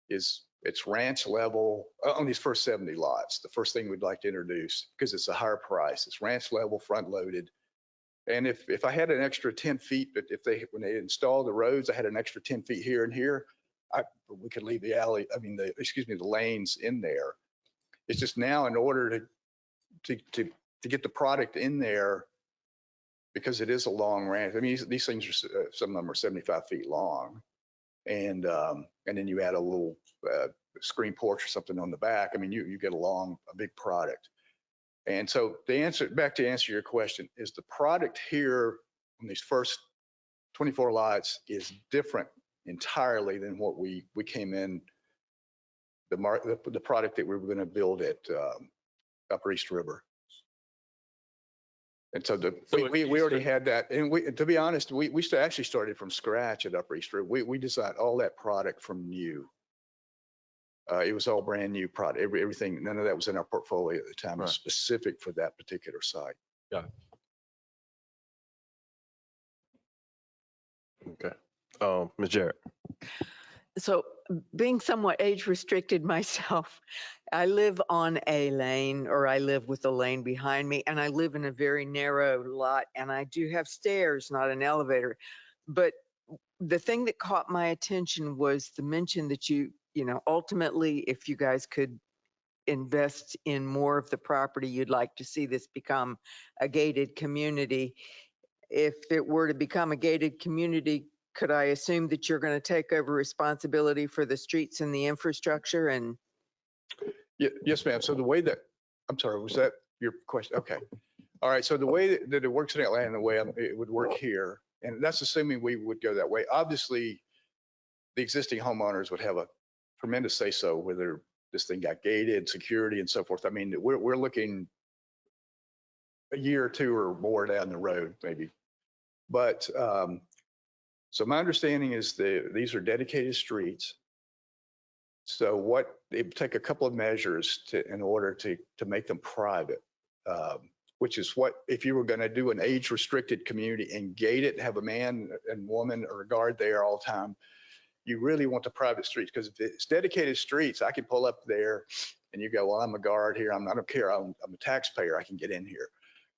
it's ranch level on these first 70 lots. The first thing we'd like to introduce, because it's a higher price, it's ranch level, front loaded. And if I had an extra 10 feet, but when they install the roads, I had an extra 10 feet here and here, we could leave the the lanes in there. It's just now in order to get the product in there, because it is a long ranch. I mean, these things are, some of them are 75 feet long. And then you add a little screen porch or something on the back. I mean, you get a big product. And so to answer your question, is the product here on these first 24 lots is different entirely than what we came in, the product that we were going to build at Upper East River. And so we already had that. And to be honest, we actually started from scratch at Upper East River. We designed all that product from new. It was all brand new product. Everything, none of that was in our portfolio at the time. It was specific for that particular site. Yeah. Okay. Ms. Jarrett. So being somewhat age restricted myself, I live on a lane, or I live with a lane behind me, and I live in a very narrow lot, and I do have stairs, not an elevator. But the thing that caught my attention was the mention that ultimately, if you guys could invest in more of the property, you'd like to see this become a gated community. If it were to become a gated community, could I assume that you're going to take over responsibility for the streets and the infrastructure? And yes, ma'am. So the way that, I'm sorry, was that your question? Okay. All right. So the way that it works in Atlanta, the way it would work here, and that's assuming we would go that way. Obviously, the existing homeowners would have a tremendous say-so whether this thing got gated, security and so forth. I mean, we're looking a year or two or more down the road, maybe. But so my understanding is these are dedicated streets. So it would take a couple of measures in order to make them private, which is what, if you were going to do an age restricted community and gate it, have a man and woman or a guard there all the time, you really want the private streets, because if it's dedicated streets, I can pull up there and you go, well, I'm a guard here. I don't care. I'm a taxpayer. I can get in here.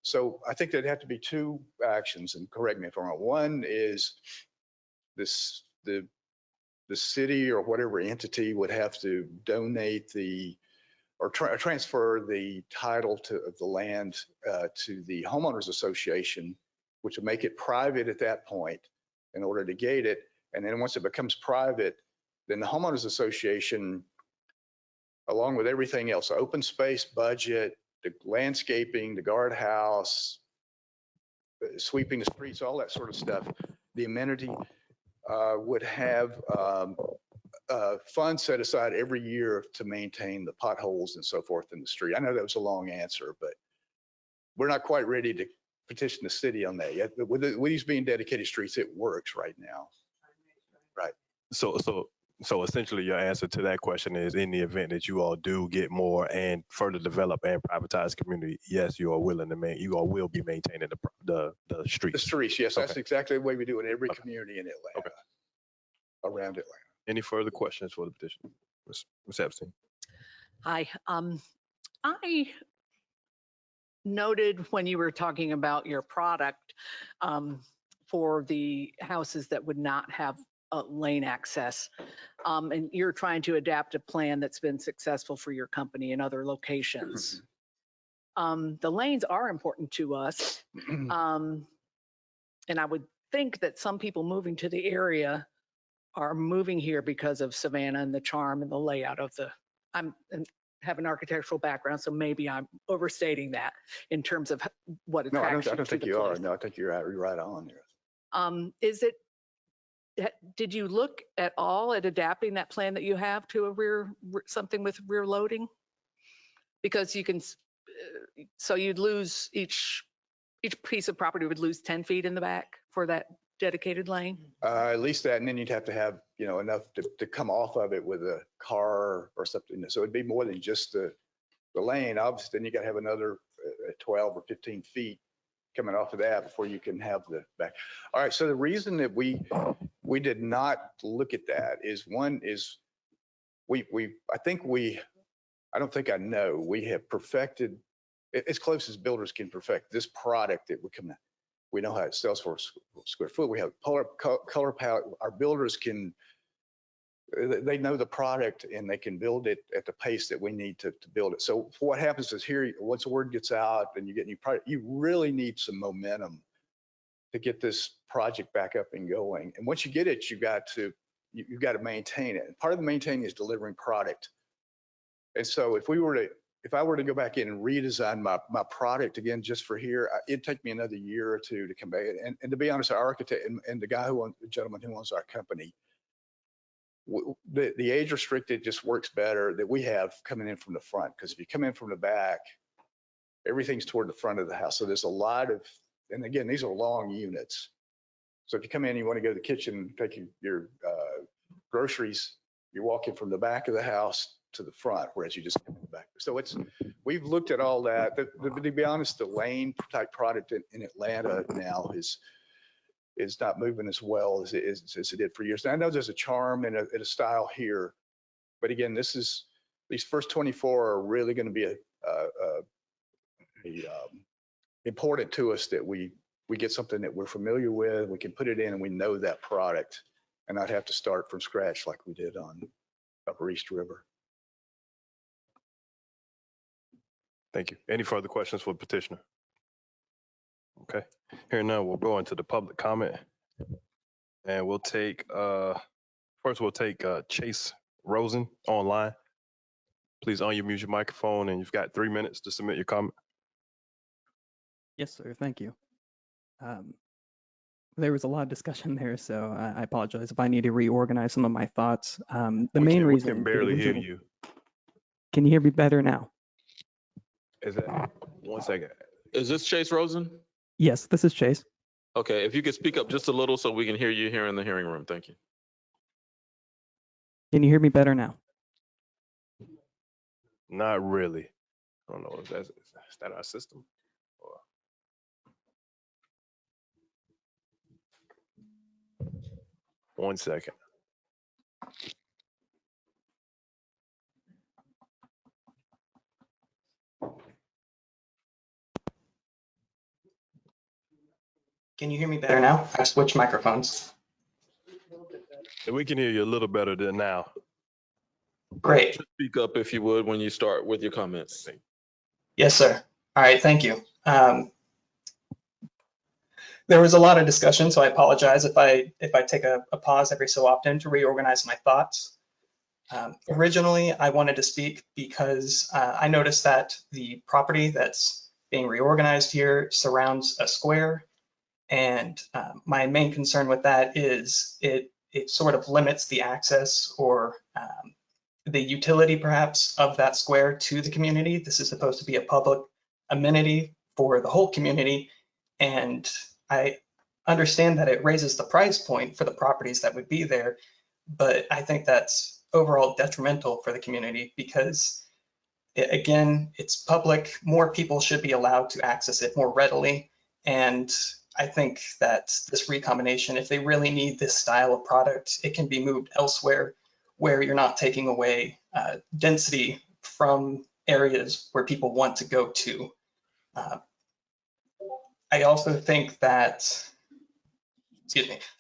So I think there'd have to be two actions, and correct me if I'm wrong. One is the city or whatever entity would have to donate or transfer the title of the land to the homeowners association, which would make it private at that point in order to gate it. And then once it becomes private, then the homeowners association, along with everything else, open space budget, the landscaping, the guardhouse, sweeping the streets, all that sort of stuff, the amenity, would have funds set aside every year to maintain the potholes and so forth in the street. I know that was a long answer, but we're not quite ready to petition the city on that yet. But with these being dedicated streets, it works right now. Right. So essentially your answer to that question is, in the event that you all do get more and further develop and privatize community, yes, you all will be maintaining the streets. The streets, yes, that's Okay. exactly the way we do it in every community in Atlanta, around Atlanta. Any further questions for the petition? Ms. Epstein. Hi, I noted when you were talking about your product for the houses that would not have lane access, and you're trying to adapt a plan that's been successful for your company in other locations. The lanes are important to us, and I would think that some people moving to the area are moving here because of Savannah and the charm and the layout of I have an architectural background, so maybe I'm overstating that in terms of what attracts you. No, I don't think you are. place. No, I think you're right on there. Did you look at all at adapting that plan that you have to something with rear loading? Because you can, so you'd lose each piece of property would lose 10 feet in the back for that dedicated lane? At least that, and then you'd have to have, enough to come off of it with a car or something. So it'd be more than just the lane. Obviously, then you got to have another 12 or 15 feet coming off of that before you can have the back. All right, so the reason that we did not look at that is, one is I don't think I know, we have perfected, as close as builders can perfect this product that we come in. We know how it sells for square foot. We have color palette. Our builders they know the product and they can build it at the pace that we need to build it. So what happens is, here, once the word gets out and you get new product, you really need some momentum to get this project back up and going. And once you get it, you've got to maintain it. And part of the maintaining is delivering product. And so if I were to go back in and redesign my product again, just for here, it'd take me another year or two to come back. And to be honest, our architect and the gentleman who owns our company, the age restricted just works better that we have coming in from the front. Because if you come in from the back, everything's toward the front of the house. So there's a lot of, and again, these are long units. So if you come in, you want to go to the kitchen, take your groceries, you're walking from the back of the house to the front, whereas you just come in the back. So we've looked at all that. To be honest, the lane type product in Atlanta now is not moving as well as it did for years. And I know there's a charm and a style here, but again, these first 24 are really going to be important to us, that we get something that we're familiar with, we can put it in, and we know that product, and not have to start from scratch like we did on Upper East River. Thank you. Any further questions for the petitioner? Okay. Here now, we'll go into the public comment, and we'll take Chase Rosen online. Please unmute your microphone, and you've got 3 minutes to submit your comment. Yes, sir. Thank you. There was a lot of discussion there, so I apologize if I need to reorganize some of my thoughts. The main reason we can barely hear you. Can you hear me better now? Is that, one second. Is this Chase Rosen? Yes, this is Chase. Okay, if you could speak up just a little so we can hear you here in the hearing room. Thank you. Can you hear me better now? Not really. I don't know if is that our system? Or... One second. Can you hear me better now? I've switched microphones. We can hear you a little better than now. Great. Just speak up if you would when you start with your comments. Yes, sir. All right, thank you. There was a lot of discussion, so I apologize if I take a pause every so often to reorganize my thoughts. Originally, I wanted to speak because I noticed that the property that's being reorganized here surrounds a square. And my main concern with that is it sort of limits the access or the utility perhaps of that square to the community. This is supposed to be a public amenity for the whole community. And I understand that it raises the price point for the properties that would be there, but I think that's overall detrimental for the community because again, it's public. More people should be allowed to access it more readily. And I think that this recombination, if they really need this style of product, it can be moved elsewhere where you're not taking away density from areas where people want to go to. I also think that,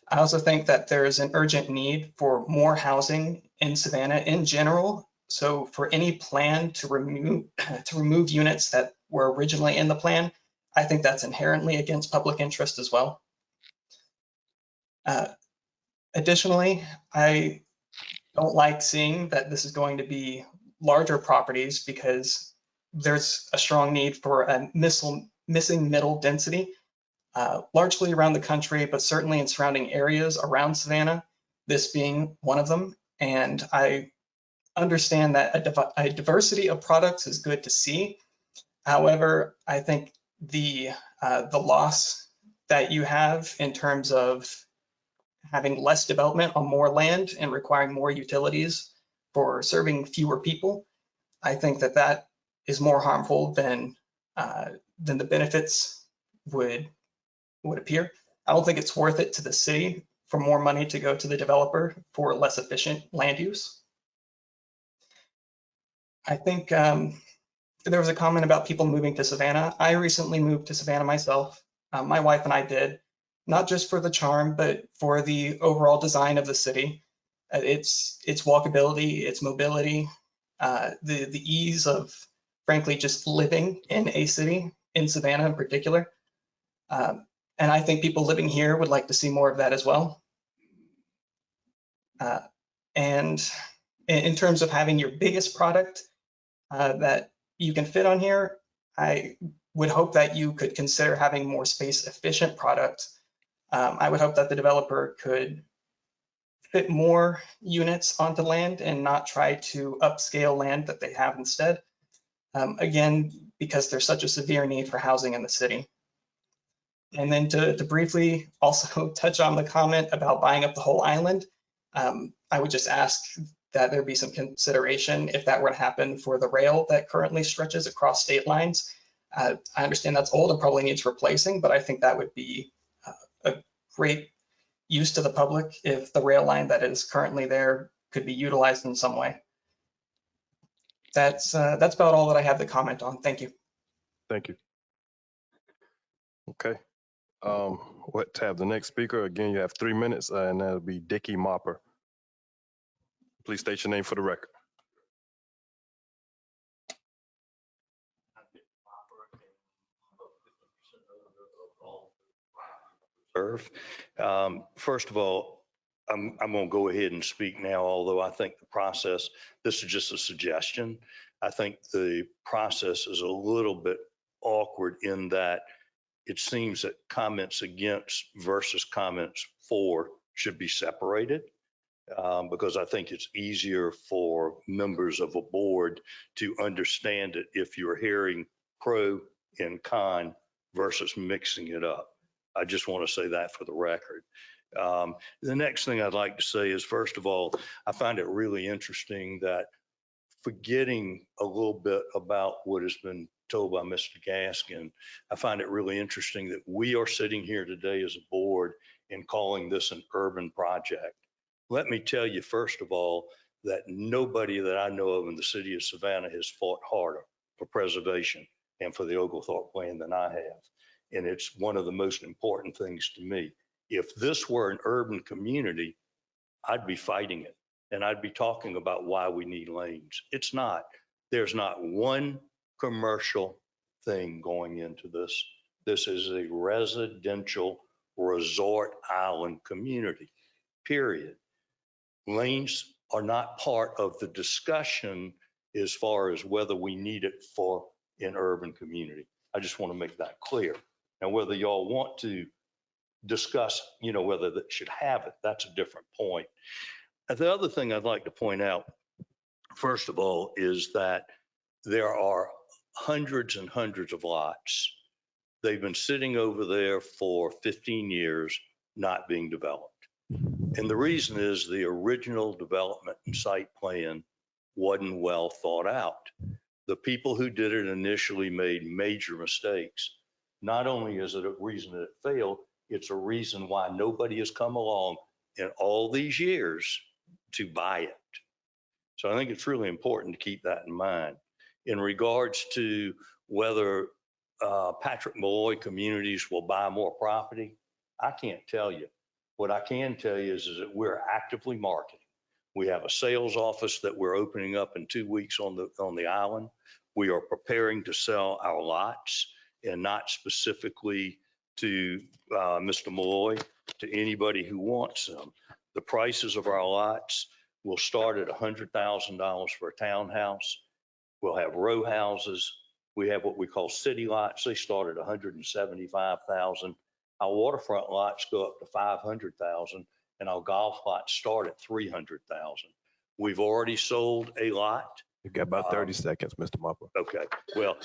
I also think that there is an urgent need for more housing in Savannah in general. So for any plan to remove units that were originally in the plan, I think that's inherently against public interest as well. Additionally, I don't like seeing that this is going to be larger properties because there's a strong need for a missing middle density, largely around the country, but certainly in surrounding areas around Savannah, this being one of them. And I understand that a diversity of products is good to see. However, I think the loss that you have in terms of having less development on more land and requiring more utilities for serving fewer people, I think that that is more harmful than the benefits would appear. I don't think it's worth it to the city for more money to go to the developer for less efficient land use. I think there was a comment about people moving to Savannah. I recently moved to Savannah myself. My wife and I did, not just for the charm, but for the overall design of the city. Its walkability, its mobility, the ease of, frankly, just living in a city, in Savannah in particular. And I think people living here would like to see more of that as well. And in terms of having your biggest product that you can fit on here, I would hope that you could consider having more space efficient product. I would hope that the developer could fit more units onto land and not try to upscale land that they have instead. Again, because there's such a severe need for housing in the city. And then to briefly also touch on the comment about buying up the whole island, I would just ask that there be some consideration if that were to happen for the rail that currently stretches across state lines. I understand that's old and probably needs replacing, but I think that would be a great use to the public if the rail line that is currently there could be utilized in some way. That's about all that I have to comment on. Thank you. Thank you. Okay. What tab? The next speaker, again, you have 3 minutes, and that'll be Dickie Mopper. Please state your name for the record. First of all, I'm going to go ahead and speak now, although I think the process, this is just a suggestion. I think the process is a little bit awkward in that it seems that comments against versus comments for should be separated. because I think it's easier for members of a board to understand it if you're hearing pro and con versus mixing it up. I just want to say that for the record. The next thing I'd like to say is, first of all, I find it really interesting that, forgetting a little bit about what has been told by Mr. Gaskin, I find it really interesting that we are sitting here today as a board and calling this an urban project. Let me tell you, first of all, that nobody that I know of in the city of Savannah has fought harder for preservation and for the Oglethorpe plan than I have. And it's one of the most important things to me. If this were an urban community, I'd be fighting it. And I'd be talking about why we need lanes. It's not. There's not one commercial thing going into this. This is a residential resort island community, period. Lanes are not part of the discussion as far as whether we need it for an urban community. I just want to make that clear. Now, whether y'all want to discuss, whether that should have it, that's a different point. And the other thing I'd like to point out, first of all, is that there are hundreds and hundreds of lots. They've been sitting over there for 15 years, not being developed. And the reason is the original development and site plan wasn't well thought out. The people who did it initially made major mistakes. Not only is it a reason that it failed, it's a reason why nobody has come along in all these years to buy it. So I think it's really important to keep that in mind. In regards to whether Patrick Malloy communities will buy more property, I can't tell you. What I can tell you is that we're actively marketing. We have a sales office that we're opening up in 2 weeks on the island. We are preparing to sell our lots, and not specifically to Mr. Malloy, to anybody who wants them. The prices of our lots will start at $100,000 for a townhouse. We'll have row houses. We have what we call city lots. They start at $175,000. Our waterfront lots go up to $500,000, and our golf lots start at $300,000. We've already sold a lot. You've got about 30 seconds, Mr. Mopper. Okay. Well,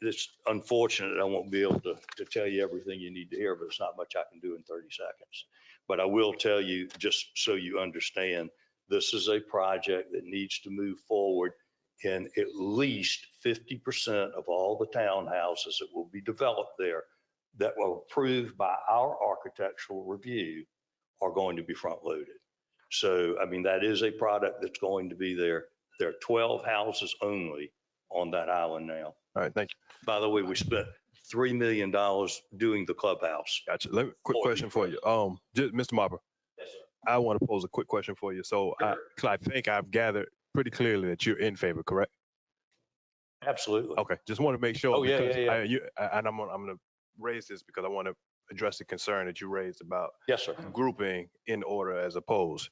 it's unfortunate I won't be able to tell you everything you need to hear, but it's not much I can do in 30 seconds. But I will tell you, just so you understand, this is a project that needs to move forward, and at least 50% of all the townhouses that will be developed there that were approved by our architectural review are going to be front loaded. So, I mean, that is a product that's going to be there. There are 12 houses only on that island now. All right, thank you. By the way, we spent $3 million doing the clubhouse. Gotcha. Quick question for you. Just, Mr. Mopper. Yes, sir. I want to pose a quick question for you. So I think I've gathered pretty clearly that you're in favor, correct? Absolutely. Okay, just want to make sure. Oh, yeah, because yeah, yeah. And I'm going to raise this because I want to address the concern that you raised about Yes, sir. grouping in order as opposed.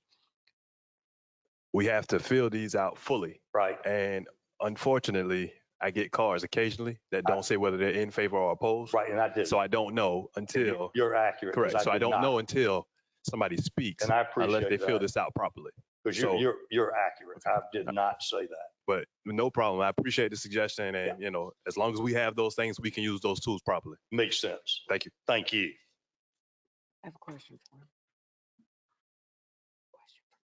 We have to fill these out fully. Right. And unfortunately, I get cards occasionally that don't say whether they're in favor or opposed. Right, and I did. So I don't know until. You're accurate. Correct. So I don't know until somebody speaks. And I appreciate unless they that. fill this out properly. Because So- you're accurate. I did not say that. But no problem. I appreciate the suggestion. And, as long as we have those things, we can use those tools properly. Makes sense. Thank you. Thank you. I have a question for him.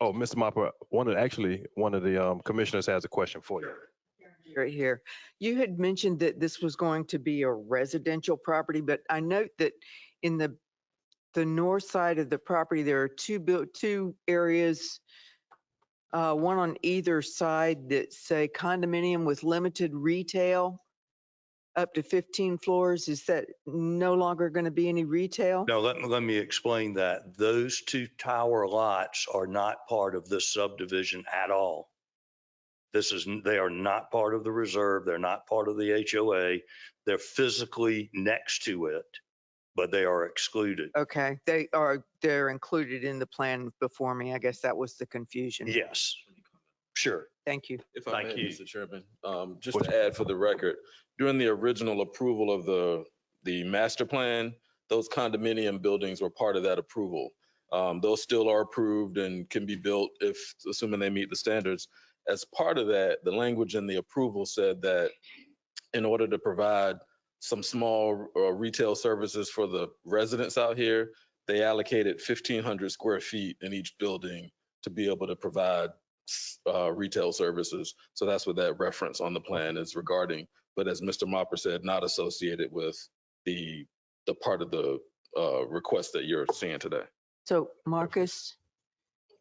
Oh, Mr. Mopper, one of the commissioners has a question for you. Right here. You had mentioned that this was going to be a residential property, but I note that in the north side of the property, there are two areas, one on either side that say condominium with limited retail up to 15 floors. Is that no longer going to be any retail? No, let me explain that. Those two tower lots are not part of this subdivision at all. They are not part of the reserve. They're not part of the HOA. They're physically next to it, but they are excluded. Okay, they're included in the plan before me. I guess that was the confusion. Yes, sure. Thank you. If I Thank may, you. Mr. Chairman, just to add for the record, during the original approval of the master plan, those condominium buildings were part of that approval. Those still are approved and can be built if, assuming they meet the standards. As part of that, the language in the approval said that in order to provide some small retail services for the residents out here, they allocated 1,500 square feet in each building to be able to provide retail services. So that's what that reference on the plan is regarding. But as Mr. Mopper said, not associated with the part of the request that you're seeing today. So Marcus,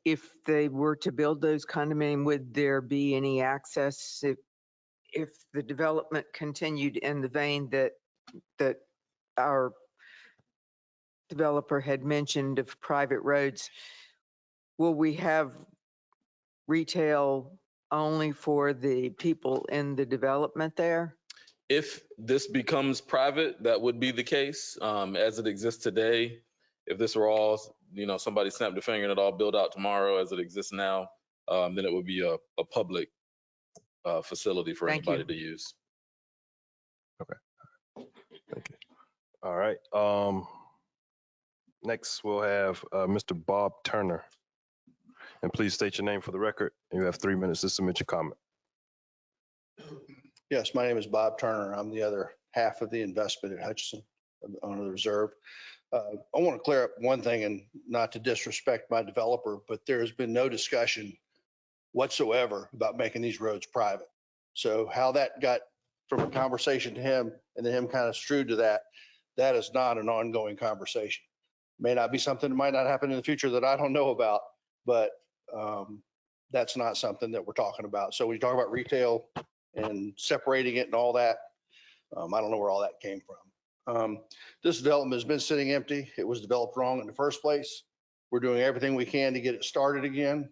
if they were to build those condominium, would there be any access if the development continued in the vein that our developer had mentioned of private roads? Will we have retail only for the people in the development there? If this becomes private, that would be the case. As it exists today, if this were all, somebody snapped a finger and it all built out tomorrow as it exists now, then it would be a public facility for anybody to use. Okay. Thank you. All right. Next, we'll have Mr. Bob Turner. And please state your name for the record. You have 3 minutes to submit your comment. Yes, my name is Bob Turner. I'm the other half of the investment at Hutchinson on the reserve. I want to clear up one thing, and not to disrespect my developer, but there has been no discussion whatsoever about making these roads private. So how that got from a conversation to him and then him kind of strewed to that is not an ongoing conversation. May not be something that might not happen in the future that I don't know about, but that's not something that we're talking about. So when you talk about retail and separating it and all that, I don't know where all that came from. This development has been sitting empty. It was developed wrong in the first place. We're doing everything we can to get it started again.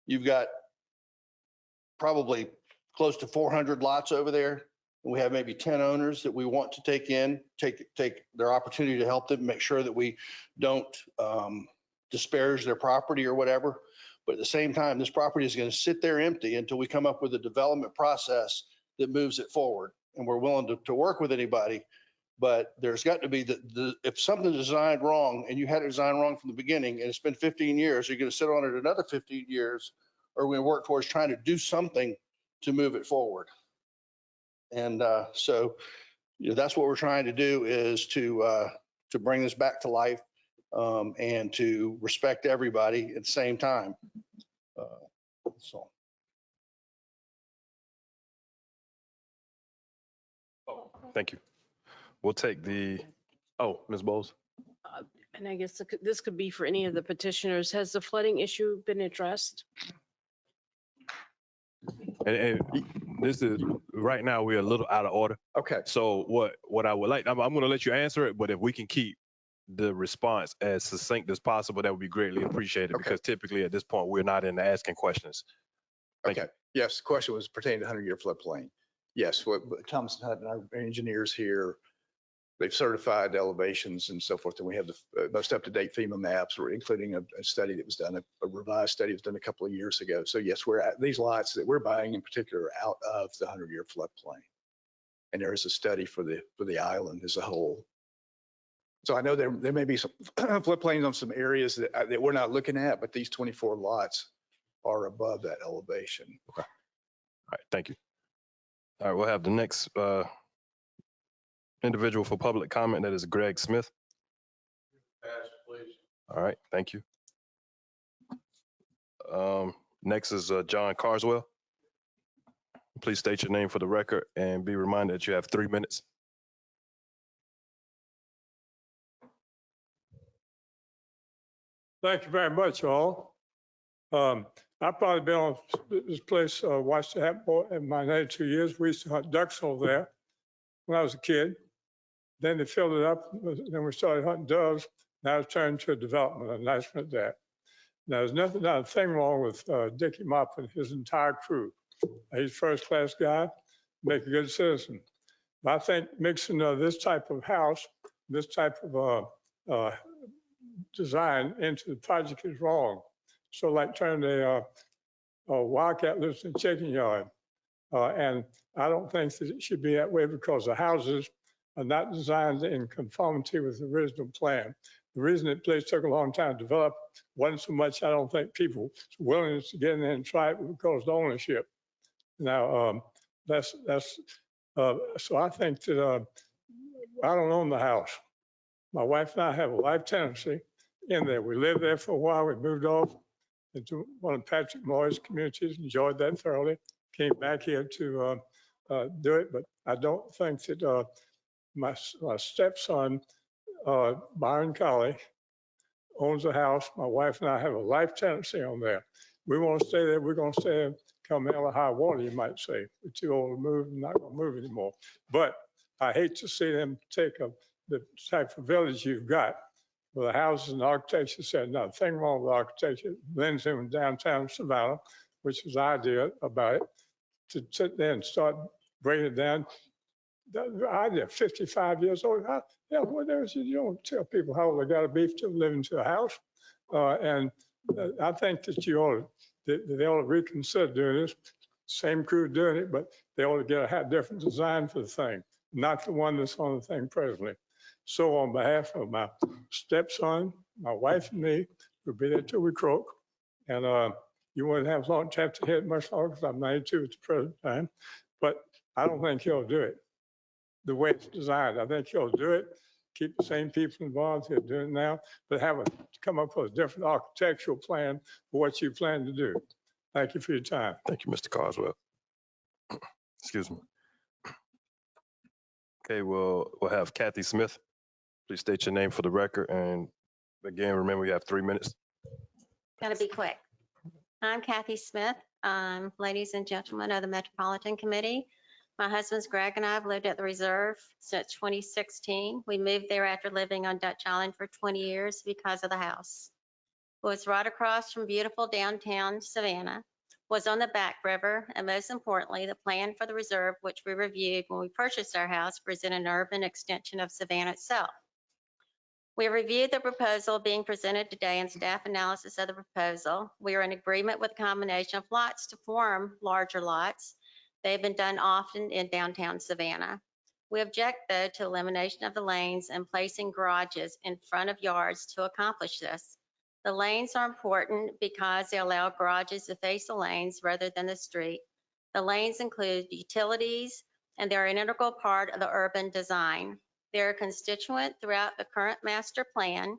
You've got probably close to 400 lots over there. We have maybe 10 owners that we want to take their opportunity to help them, make sure that we don't disparage their property or whatever. But at the same time, this property is going to sit there empty until we come up with a development process that moves it forward. And we're willing to work with anybody, but there's got to be if something's designed wrong and you had it designed wrong from the beginning and it's been 15 years, you're going to sit on it another 15 years, or we're going to work towards trying to do something to move it forward. And so that's what we're trying to do, is to bring this back to life and to respect everybody at the same time. So. Thank you. We'll take Ms. Bowles. And I guess this could be for any of the petitioners. Has the flooding issue been addressed? And this is, right now, we're a little out of order. Okay. So what I would like, I'm going to let you answer it, but if we can keep the response as succinct as possible, that would be greatly appreciated, because typically at this point, we're not into asking questions. Thank you. Yes, the question was pertaining to 100-year floodplain. Yes, what Thomas Hutton, our engineers here, they've certified the elevations and so forth, and we have the most up-to-date FEMA maps, including a study that was done, a revised study was done a couple of years ago. So yes, these lots that we're buying in particular are out of the 100-year floodplain, and there is a study for the island as a whole. So I know there may be some floodplains on some areas that we're not looking at, but these 24 lots are above that elevation. Okay. All right. Thank you. All right. We'll have the next individual for public comment. That is Greg Smith. Pass, please. All right. Thank you. Next is John Carswell. Please state your name for the record and be reminded that you have 3 minutes. Thank you very much, all. I've probably been on this place, watched it happen in my 92 years. We used to hunt ducks over there when I was a kid. Then they filled it up. Then we started hunting doves. Now it's turned into a development, a nice one at that. Now, there's not a thing wrong with Dickie Mop and his entire crew. He's a first-class guy, make a good citizen. But I think mixing this type of house, this type of design into the project is wrong. So like turning a wildcat loose in a chicken yard. And I don't think that it should be that way, because the houses are not designed in conformity with the original plan. The reason that place took a long time to develop wasn't so much, I don't think, people's willingness to get in there and try it because of the ownership. Now, so I think that I don't own the house. My wife and I have a life tenancy in there. We lived there for a while. We moved off into one of Patrick Moy's communities, enjoyed that thoroughly, came back here to do it. But I don't think that my stepson, Byron Colley, owns a house. My wife and I have a life tenancy on there. We want to stay there. We're going to stay there come hell or high water, you might say. We're too old to move and not going to move anymore. But I hate to see them take the type of village you've got where the houses and the architecture said nothing wrong with architecture. Lynn's in downtown Savannah, which was the idea about it, to sit there and start breaking it down. The idea, 55 years old, what else you don't tell people how old they got to be to live into a house. And I think that they ought to reconsider doing this. Same crew doing it, but they ought to get a different design for the thing, not the one that's on the thing presently. So on behalf of my stepson, my wife and me, we'll be there till we croak. And you wouldn't have to hit much longer because I'm 92 at the present time. But I don't think he'll do it the way it's designed. I think he'll do it, keep the same people involved who are doing it now, but come up with a different architectural plan for what you plan to do. Thank you for your time. Thank you, Mr. Carswell. Excuse me. Okay, we'll have Kathy Smith. Please state your name for the record. And again, remember you have 3 minutes. Gotta be quick. I'm Kathy Smith. Ladies and gentlemen of the Metropolitan Committee, my husband's Greg and I have lived at the Reserve since 2016. We moved there after living on Dutch Island for 20 years because of the house. It was right across from beautiful downtown Savannah, was on the Back River, and most importantly, the plan for the Reserve, which we reviewed when we purchased our house, presented an urban extension of Savannah itself. We reviewed the proposal being presented today and staff analysis of the proposal. We are in agreement with a combination of lots to form larger lots. They've been done often in downtown Savannah. We object, though, to elimination of the lanes and placing garages in front of yards to accomplish this. The lanes are important because they allow garages to face the lanes rather than the street. The lanes include utilities, and they're an integral part of the urban design. They're a constituent throughout the current master plan.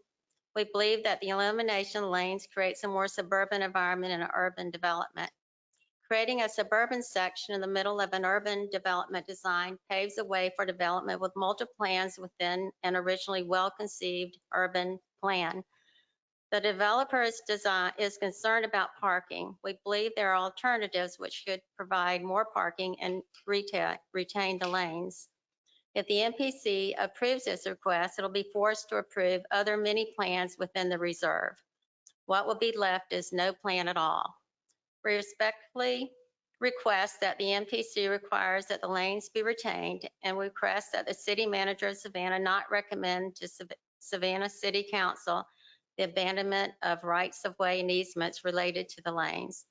We believe that the elimination of lanes creates a more suburban environment in an urban development. Creating a suburban section in the middle of an urban development design paves the way for development with multiple plans within an originally well-conceived urban plan. The developer is concerned about parking. We believe there are alternatives which could provide more parking and retain the lanes. If the MPC approves this request, it'll be forced to approve other mini plans within the reserve. What will be left is no plan at all. We respectfully request that the MPC requires that the lanes be retained and request that the city manager of Savannah not recommend to Savannah City Council the abandonment of rights of way and easements related to the lanes.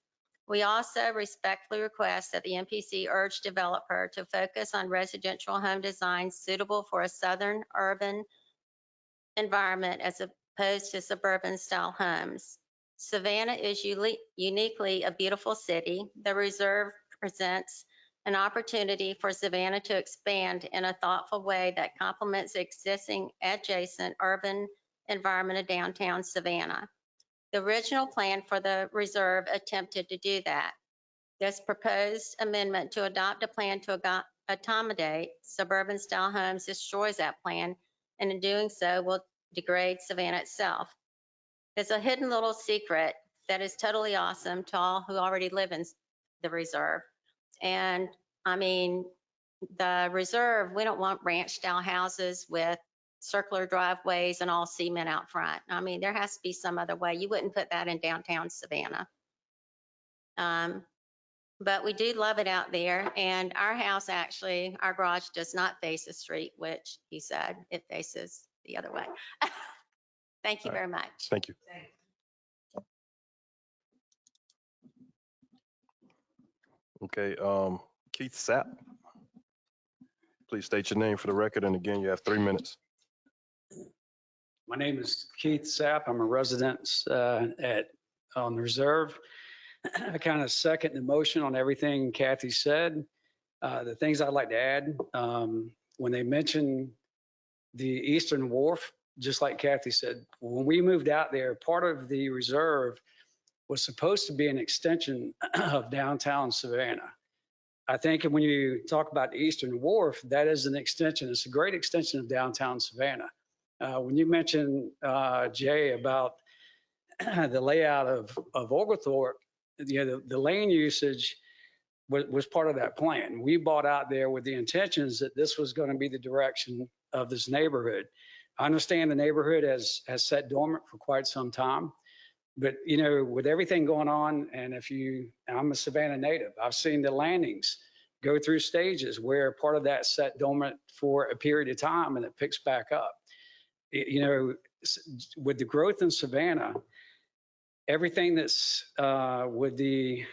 We also respectfully request that the MPC urge developer to focus on residential home designs suitable for a southern urban environment as opposed to suburban style homes. Savannah is uniquely a beautiful city. The reserve presents an opportunity for Savannah to expand in a thoughtful way that complements the existing adjacent urban environment of downtown Savannah. The original plan for the reserve attempted to do that. This proposed amendment to adopt a plan to accommodate suburban style homes destroys that plan, and in doing so will degrade Savannah itself. There's a hidden little secret that is totally awesome to all who already live in the reserve. And I mean, the reserve, we don't want ranch style houses with circular driveways and all cement out front. I mean, there has to be some other way. You wouldn't put that in downtown Savannah. But we do love it out there. And our house actually, our garage does not face the street, which he said it faces the other way. Thank you very much. Thank you. Okay, Keith Sapp. Please state your name for the record. And again, you have 3 minutes. My name is Keith Sapp. I'm a resident on the reserve. I kind of second the motion on everything Kathy said. The things I'd like to add, when they mention the Eastern Wharf, just like Kathy said, when we moved out there, part of the reserve was supposed to be an extension of downtown Savannah. I think when you talk about the Eastern Wharf, that is an extension. It's a great extension of downtown Savannah. When you mentioned, Jay, about the layout of Oglethorpe, the lane usage was part of that plan. We bought out there with the intentions that this was going to be the direction of this neighborhood. I understand the neighborhood has sat dormant for quite some time, but with everything going on, and I'm a Savannah native, I've seen the landings go through stages where part of that sat dormant for a period of time and it picks back up. With the growth in Savannah, everything that's with the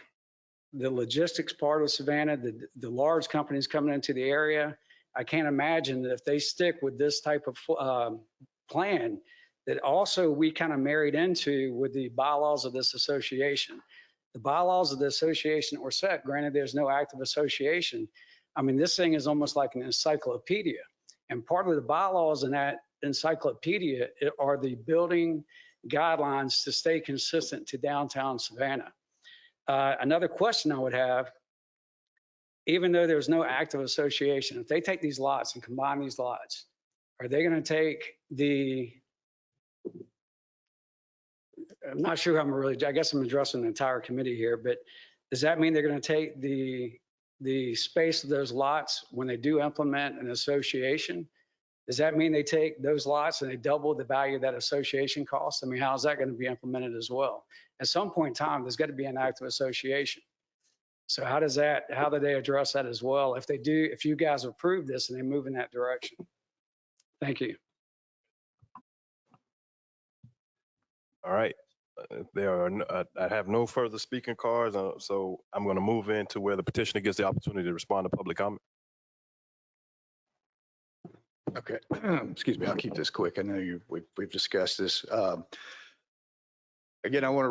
logistics part of Savannah, the large companies coming into the area, I can't imagine that if they stick with this type of plan, that also we kind of married into with the bylaws of this association. The bylaws of the association that were set, granted there's no active association. I mean, this thing is almost like an encyclopedia. And part of the bylaws in that encyclopedia are the building guidelines to stay consistent to downtown Savannah. Another question I would have, even though there's no active association, if they take these lots and combine these lots, are they going to take I'm not sure I guess I'm addressing the entire committee here, but does that mean they're going to take the space of those lots when they do implement an association? Does that mean they take those lots and they double the value of that association cost? I mean, how is that going to be implemented as well? At some point in time, there's got to be an active association. So how do they address that as well? If you guys approve this and they move in that direction? Thank you. All right. I have no further speaking cards, so I'm going to move into where the petitioner gets the opportunity to respond to public comment. Okay, excuse me, I'll keep this quick. I know we've discussed this. Again, I want to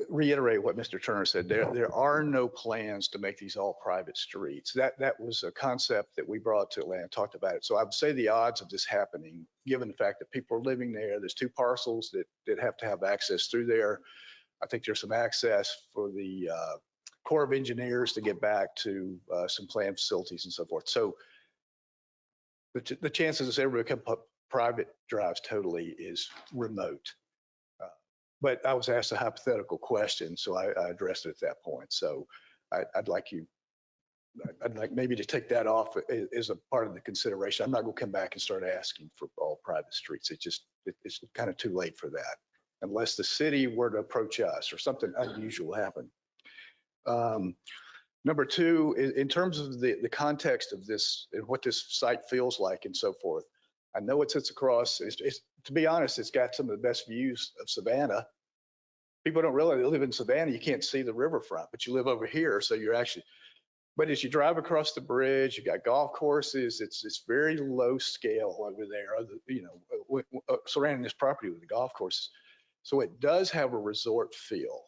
reiterate what Mr. Turner said. There are no plans to make these all private streets. That was a concept that we brought to Atlanta, talked about it. So I would say the odds of this happening, given the fact that people are living there's two parcels that have to have access through there. I think there's some access for the Corps of Engineers to get back to some planned facilities and so forth. So the chances of ever become private drives totally is remote. But I was asked a hypothetical question, so I addressed it at that point. So I'd like maybe to take that off as a part of the consideration. I'm not going to come back and start asking for all private streets. It's kind of too late for that, unless the city were to approach us or something unusual happen. Number two, in terms of the context of this and what this site feels like and so forth, I know it sits across, to be honest, it's got some of the best views of Savannah. People don't realize they live in Savannah, you can't see the riverfront, but you live over here. So but as you drive across the bridge, you got golf courses, it's very low scale over there, surrounding this property with the golf courses. So it does have a resort feel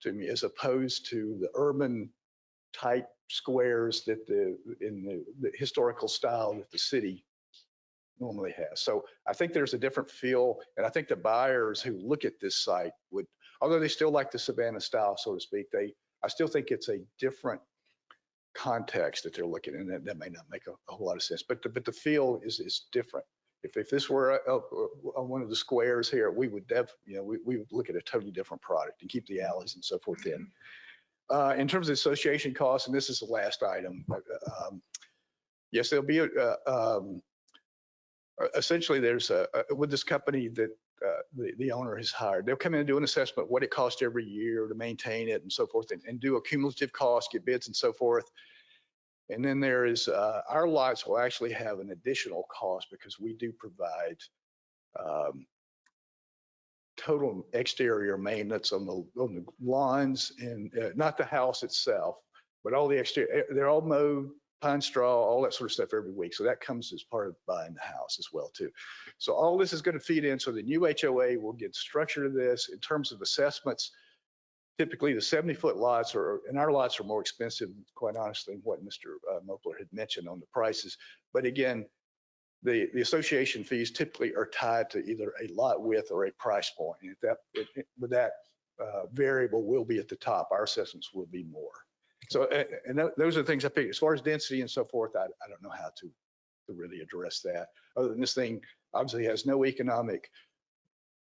to me, as opposed to the urban type squares that in the historical style that the city normally has. So I think there's a different feel, and I think the buyers who look at this site would, although they still like the Savannah style, so to speak, I still think it's a different context that they're looking at, and that may not make a whole lot of sense, but the feel is different. If this were one of the squares here, we would we would look at a totally different product and keep the alleys and so forth in. In terms of association costs, and this is the last item, yes, there'll be essentially there's with this company that the owner has hired, they'll come in and do an assessment what it costs every year to maintain it and so forth, and do a cumulative cost, get bids and so forth. And then there is our lots will actually have an additional cost because we do provide total exterior maintenance on the lawns and not the house itself, but all the exterior. They're all mowed pine straw, all that sort of stuff every week. So that comes as part of buying the house as well too. So all this is going to feed in. So the new HOA will get structure to this in terms of assessments. Typically the 70-foot lots and our lots are more expensive, quite honestly, than what Mr. Mopler had mentioned on the prices. But again, the association fees typically are tied to either a lot width or a price point. And with that variable will be at the top, our assessments will be more. So, those are the things I pick. As far as density and so forth, I don't know how to really address that. Other than this thing obviously has no economic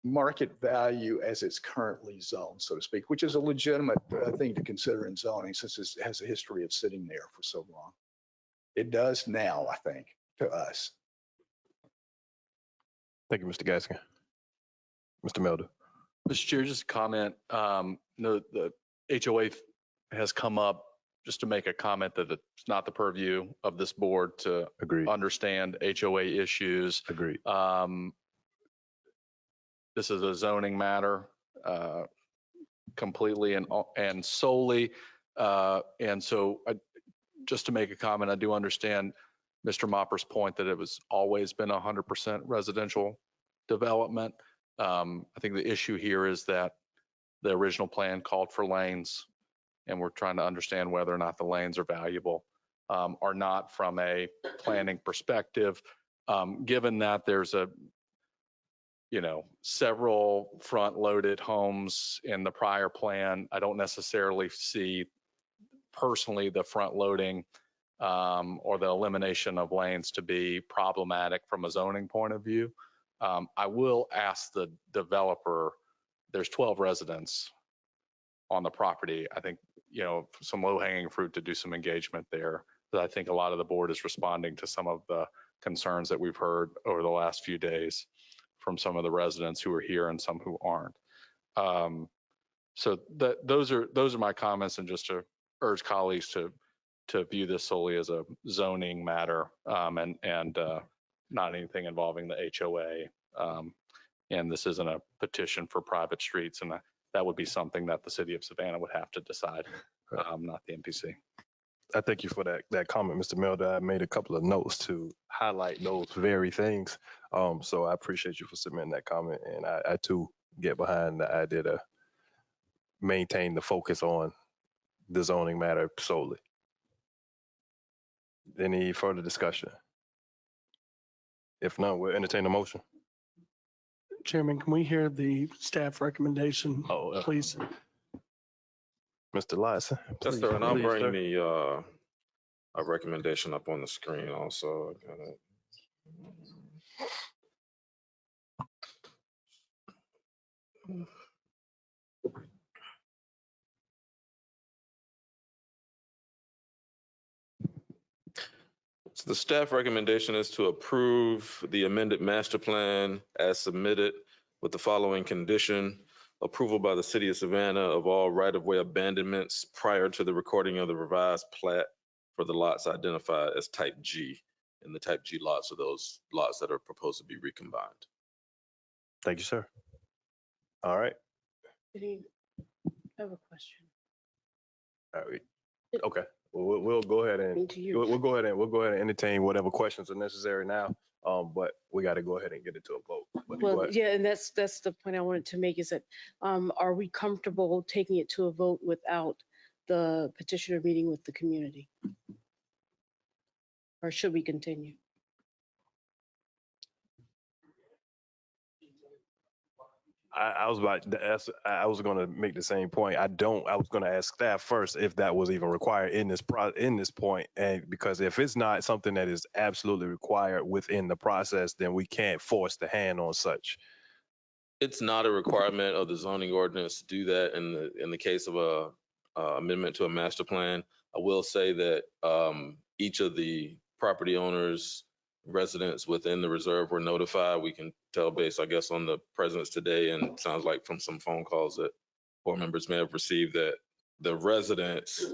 market value as it's currently zoned, so to speak, which is a legitimate thing to consider in zoning since it has a history of sitting there for so long. It does now, I think, to us. Thank you, Mr. Gaskin. Mr. Melder. Mr. Chair, just a comment. No, the HOA has come up just to make a comment that it's not the purview of this board to understand HOA issues. Agreed. This is a zoning matter completely and solely. And so just to make a comment, I do understand Mr. Mopper's point that it was always been 100% residential development. I think the issue here is that the original plan called for lanes, and we're trying to understand whether or not the lanes are valuable or not from a planning perspective. Given that there's several front-loaded homes in the prior plan, I don't necessarily see personally the front-loading or the elimination of lanes to be problematic from a zoning point of view. I will ask the developer, there's 12 residents on the property. I think, some low-hanging fruit to do some engagement there. But I think a lot of the board is responding to some of the concerns that we've heard over the last few days from some of the residents who are here and some who aren't. So those are my comments, and just to urge colleagues to view this solely as a zoning matter and not anything involving the HOA. And this isn't a petition for private streets, and that would be something that the city of Savannah would have to decide, not the MPC. I thank you for that comment, Mr. Melder. I made a couple of notes to highlight those very things. So I appreciate you for submitting that comment, and I too get behind the idea to maintain the focus on the zoning matter solely. Any further discussion? If not, we'll entertain a motion. Chairman, can we hear the staff recommendation, please? Mr. Lyson. Yes, sir, and I'll bring the a recommendation up on the screen also. So the staff recommendation is to approve the amended master plan as submitted with the following condition: approval by the city of Savannah of all right-of-way abandonments prior to the recording of the revised plat for the lots identified as type G. And the type G lots are those lots that are proposed to be recombined. Thank you, sir. All right. I have a question. All right. Okay. Well, we'll go ahead and we'll go ahead and entertain whatever questions are necessary now. But we got to go ahead and get it to a vote. Well, yeah, and that's the point I wanted to make is that are we comfortable taking it to a vote without the petitioner meeting with the community? Or should we continue? I was about to ask, I was going to make the same point. I was going to ask staff first if that was even required in this point, and because if it's not something that is absolutely required within the process, then we can't force the hand on such. It's not a requirement of the zoning ordinance to do that in the case of a amendment to a master plan. I will say that each of the property owners, residents within the reserve were notified. We can tell based, I guess, on the presence today, and sounds like from some phone calls that board members may have received, that the residents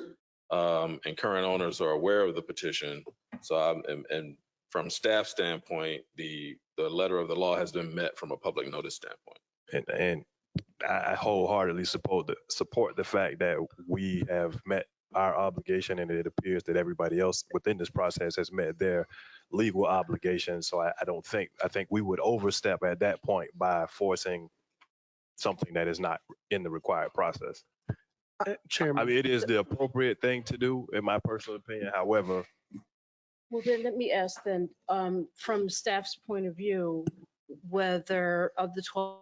and current owners are aware of the petition. So and from staff standpoint, the letter of the law has been met from a public notice standpoint. And I wholeheartedly support the fact that we have met our obligation, and it appears that everybody else within this process has met their legal obligations. So I think we would overstep at that point by forcing something that is not in the required process. I Chairman, mean, it is the appropriate thing to do, in my personal opinion. However, Well, then let me ask then, from staff's point of view, whether of the 12,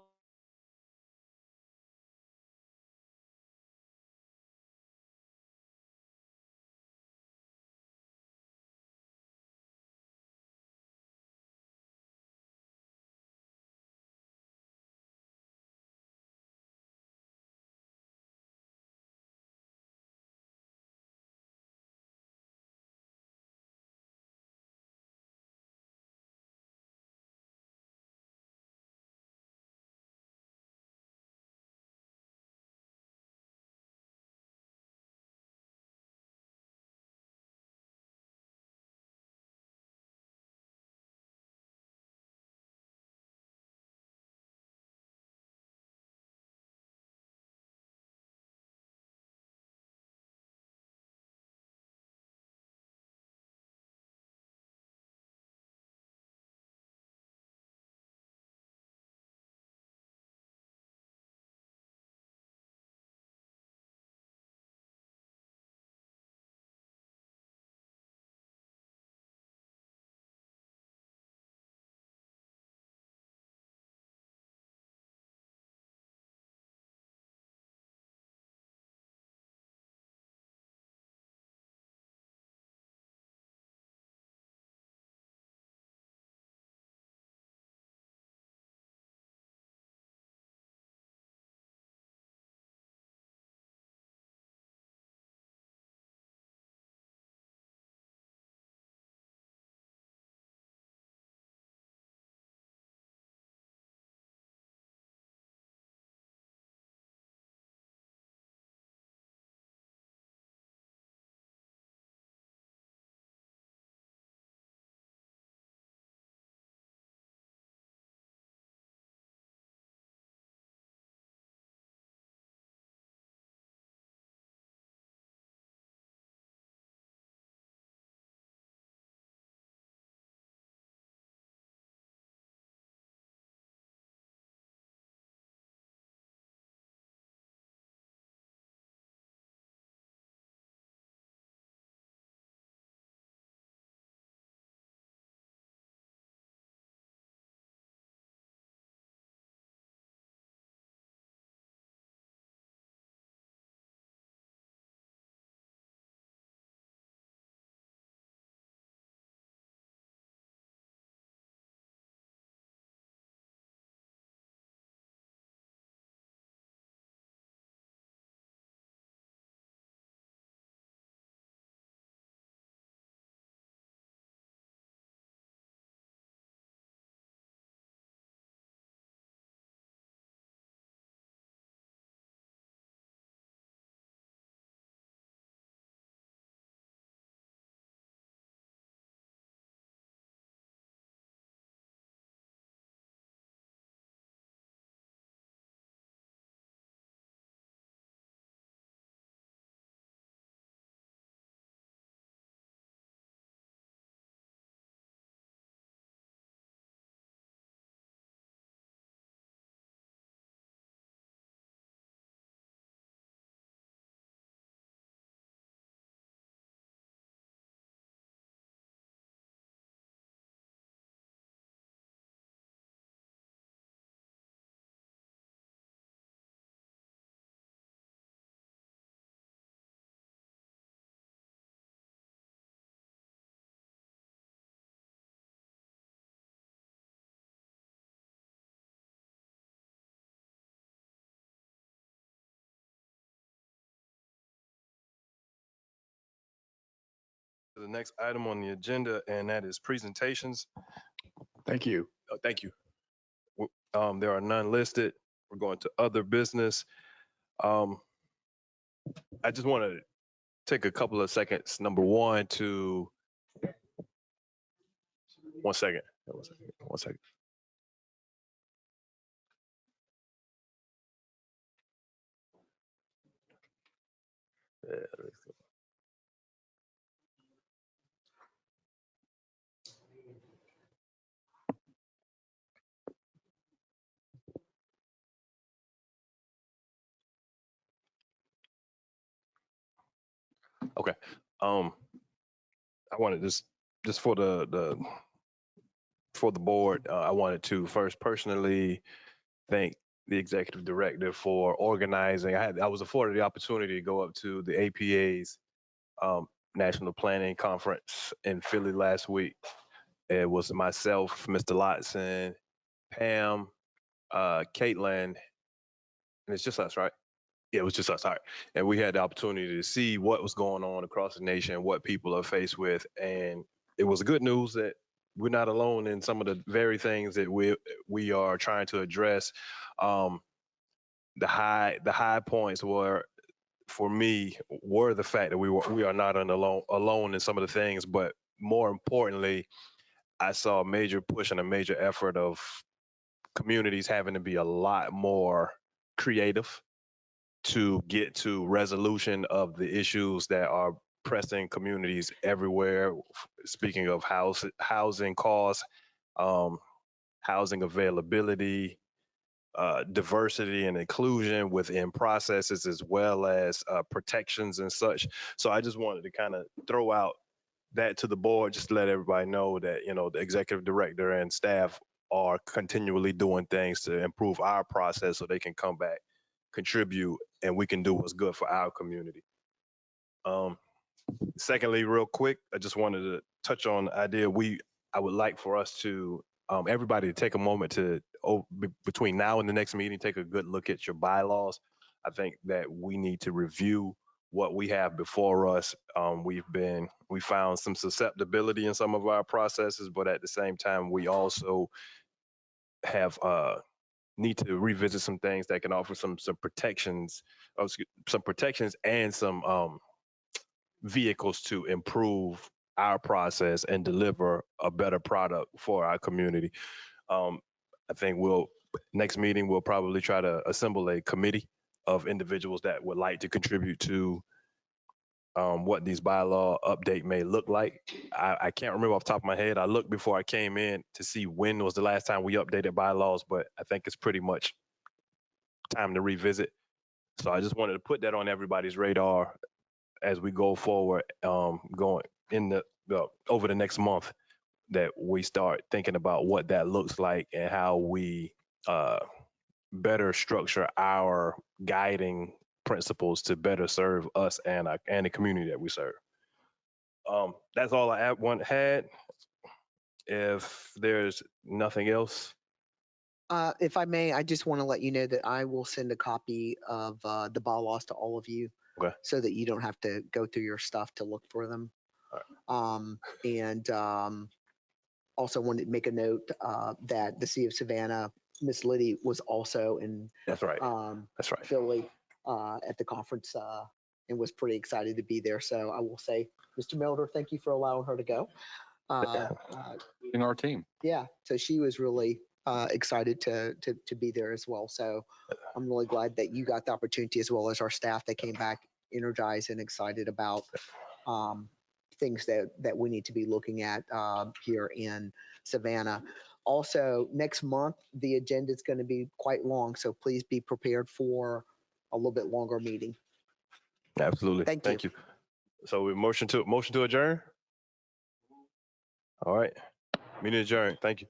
the next item on the agenda, and that is presentations. Thank you. Thank you. There are none listed. We're going to other business. I just want to take a couple of seconds. Number one, to 1 second. 1 second. 1 second. Okay. I wanted just for the for the board, I wanted to first personally thank the executive director for organizing. I was afforded the opportunity to go up to the APA's National Planning Conference in Philly last week. It was myself, Mr. Lotson, Pam, Caitlin, and it's just us, right? Yeah, it was just us. All right. And we had the opportunity to see what was going on across the nation, what people are faced with. And it was good news that we're not alone in some of the very things that we are trying to address. The high points were, for me, were the fact that we are not alone in some of the things, but more importantly, I saw a major push and a major effort of communities having to be a lot more creative to get to resolution of the issues that are pressing communities everywhere. Speaking of housing costs, housing availability, diversity and inclusion within processes, as well as protections and such. So I just wanted to kind of throw out that to the board, just to let everybody know that, the executive director and staff are continually doing things to improve our process so they can come back, contribute, and we can do what's good for our community. Secondly, real quick, I just wanted to touch on the idea I would like for us to everybody to take a moment to between now and the next meeting, take a good look at your bylaws. I think that we need to review what we have before us. We found some susceptibility in some of our processes, but at the same time, we also have need to revisit some things that can offer some protections, and some vehicles to improve our process and deliver a better product for our community. I think next meeting, we'll probably try to assemble a committee of individuals that would like to contribute to what these bylaw update may look like. I can't remember off the top of my head. I looked before I came in to see when was the last time we updated bylaws, but I think it's pretty much time to revisit. So I just wanted to put that on everybody's radar as we go forward, going in over the next month, that we start thinking about what that looks like and how we better structure our guiding principles to better serve us and the community that we serve. That's all I had. If there's nothing else. If I may, I just want to let you know that I will send a copy of the bylaws to all of you, okay, so that you don't have to go through your stuff to look for them. Also wanted to make a note that the City of Savannah, Miss Liddy was also in That's right. That's right. Philly at the conference and was pretty excited to be there. So I will say, Mr. Milder, thank you for allowing her to go. In our team. Yeah, so she was really excited to be there as well. So I'm really glad that you got the opportunity, as well as our staff that came back energized and excited about things that we need to be looking at here in Savannah. Also, next month, the agenda is going to be quite long, so please be prepared for a little bit longer meeting. Absolutely. Thank you. So we motion to adjourn. All right. Meeting adjourned. Thank you.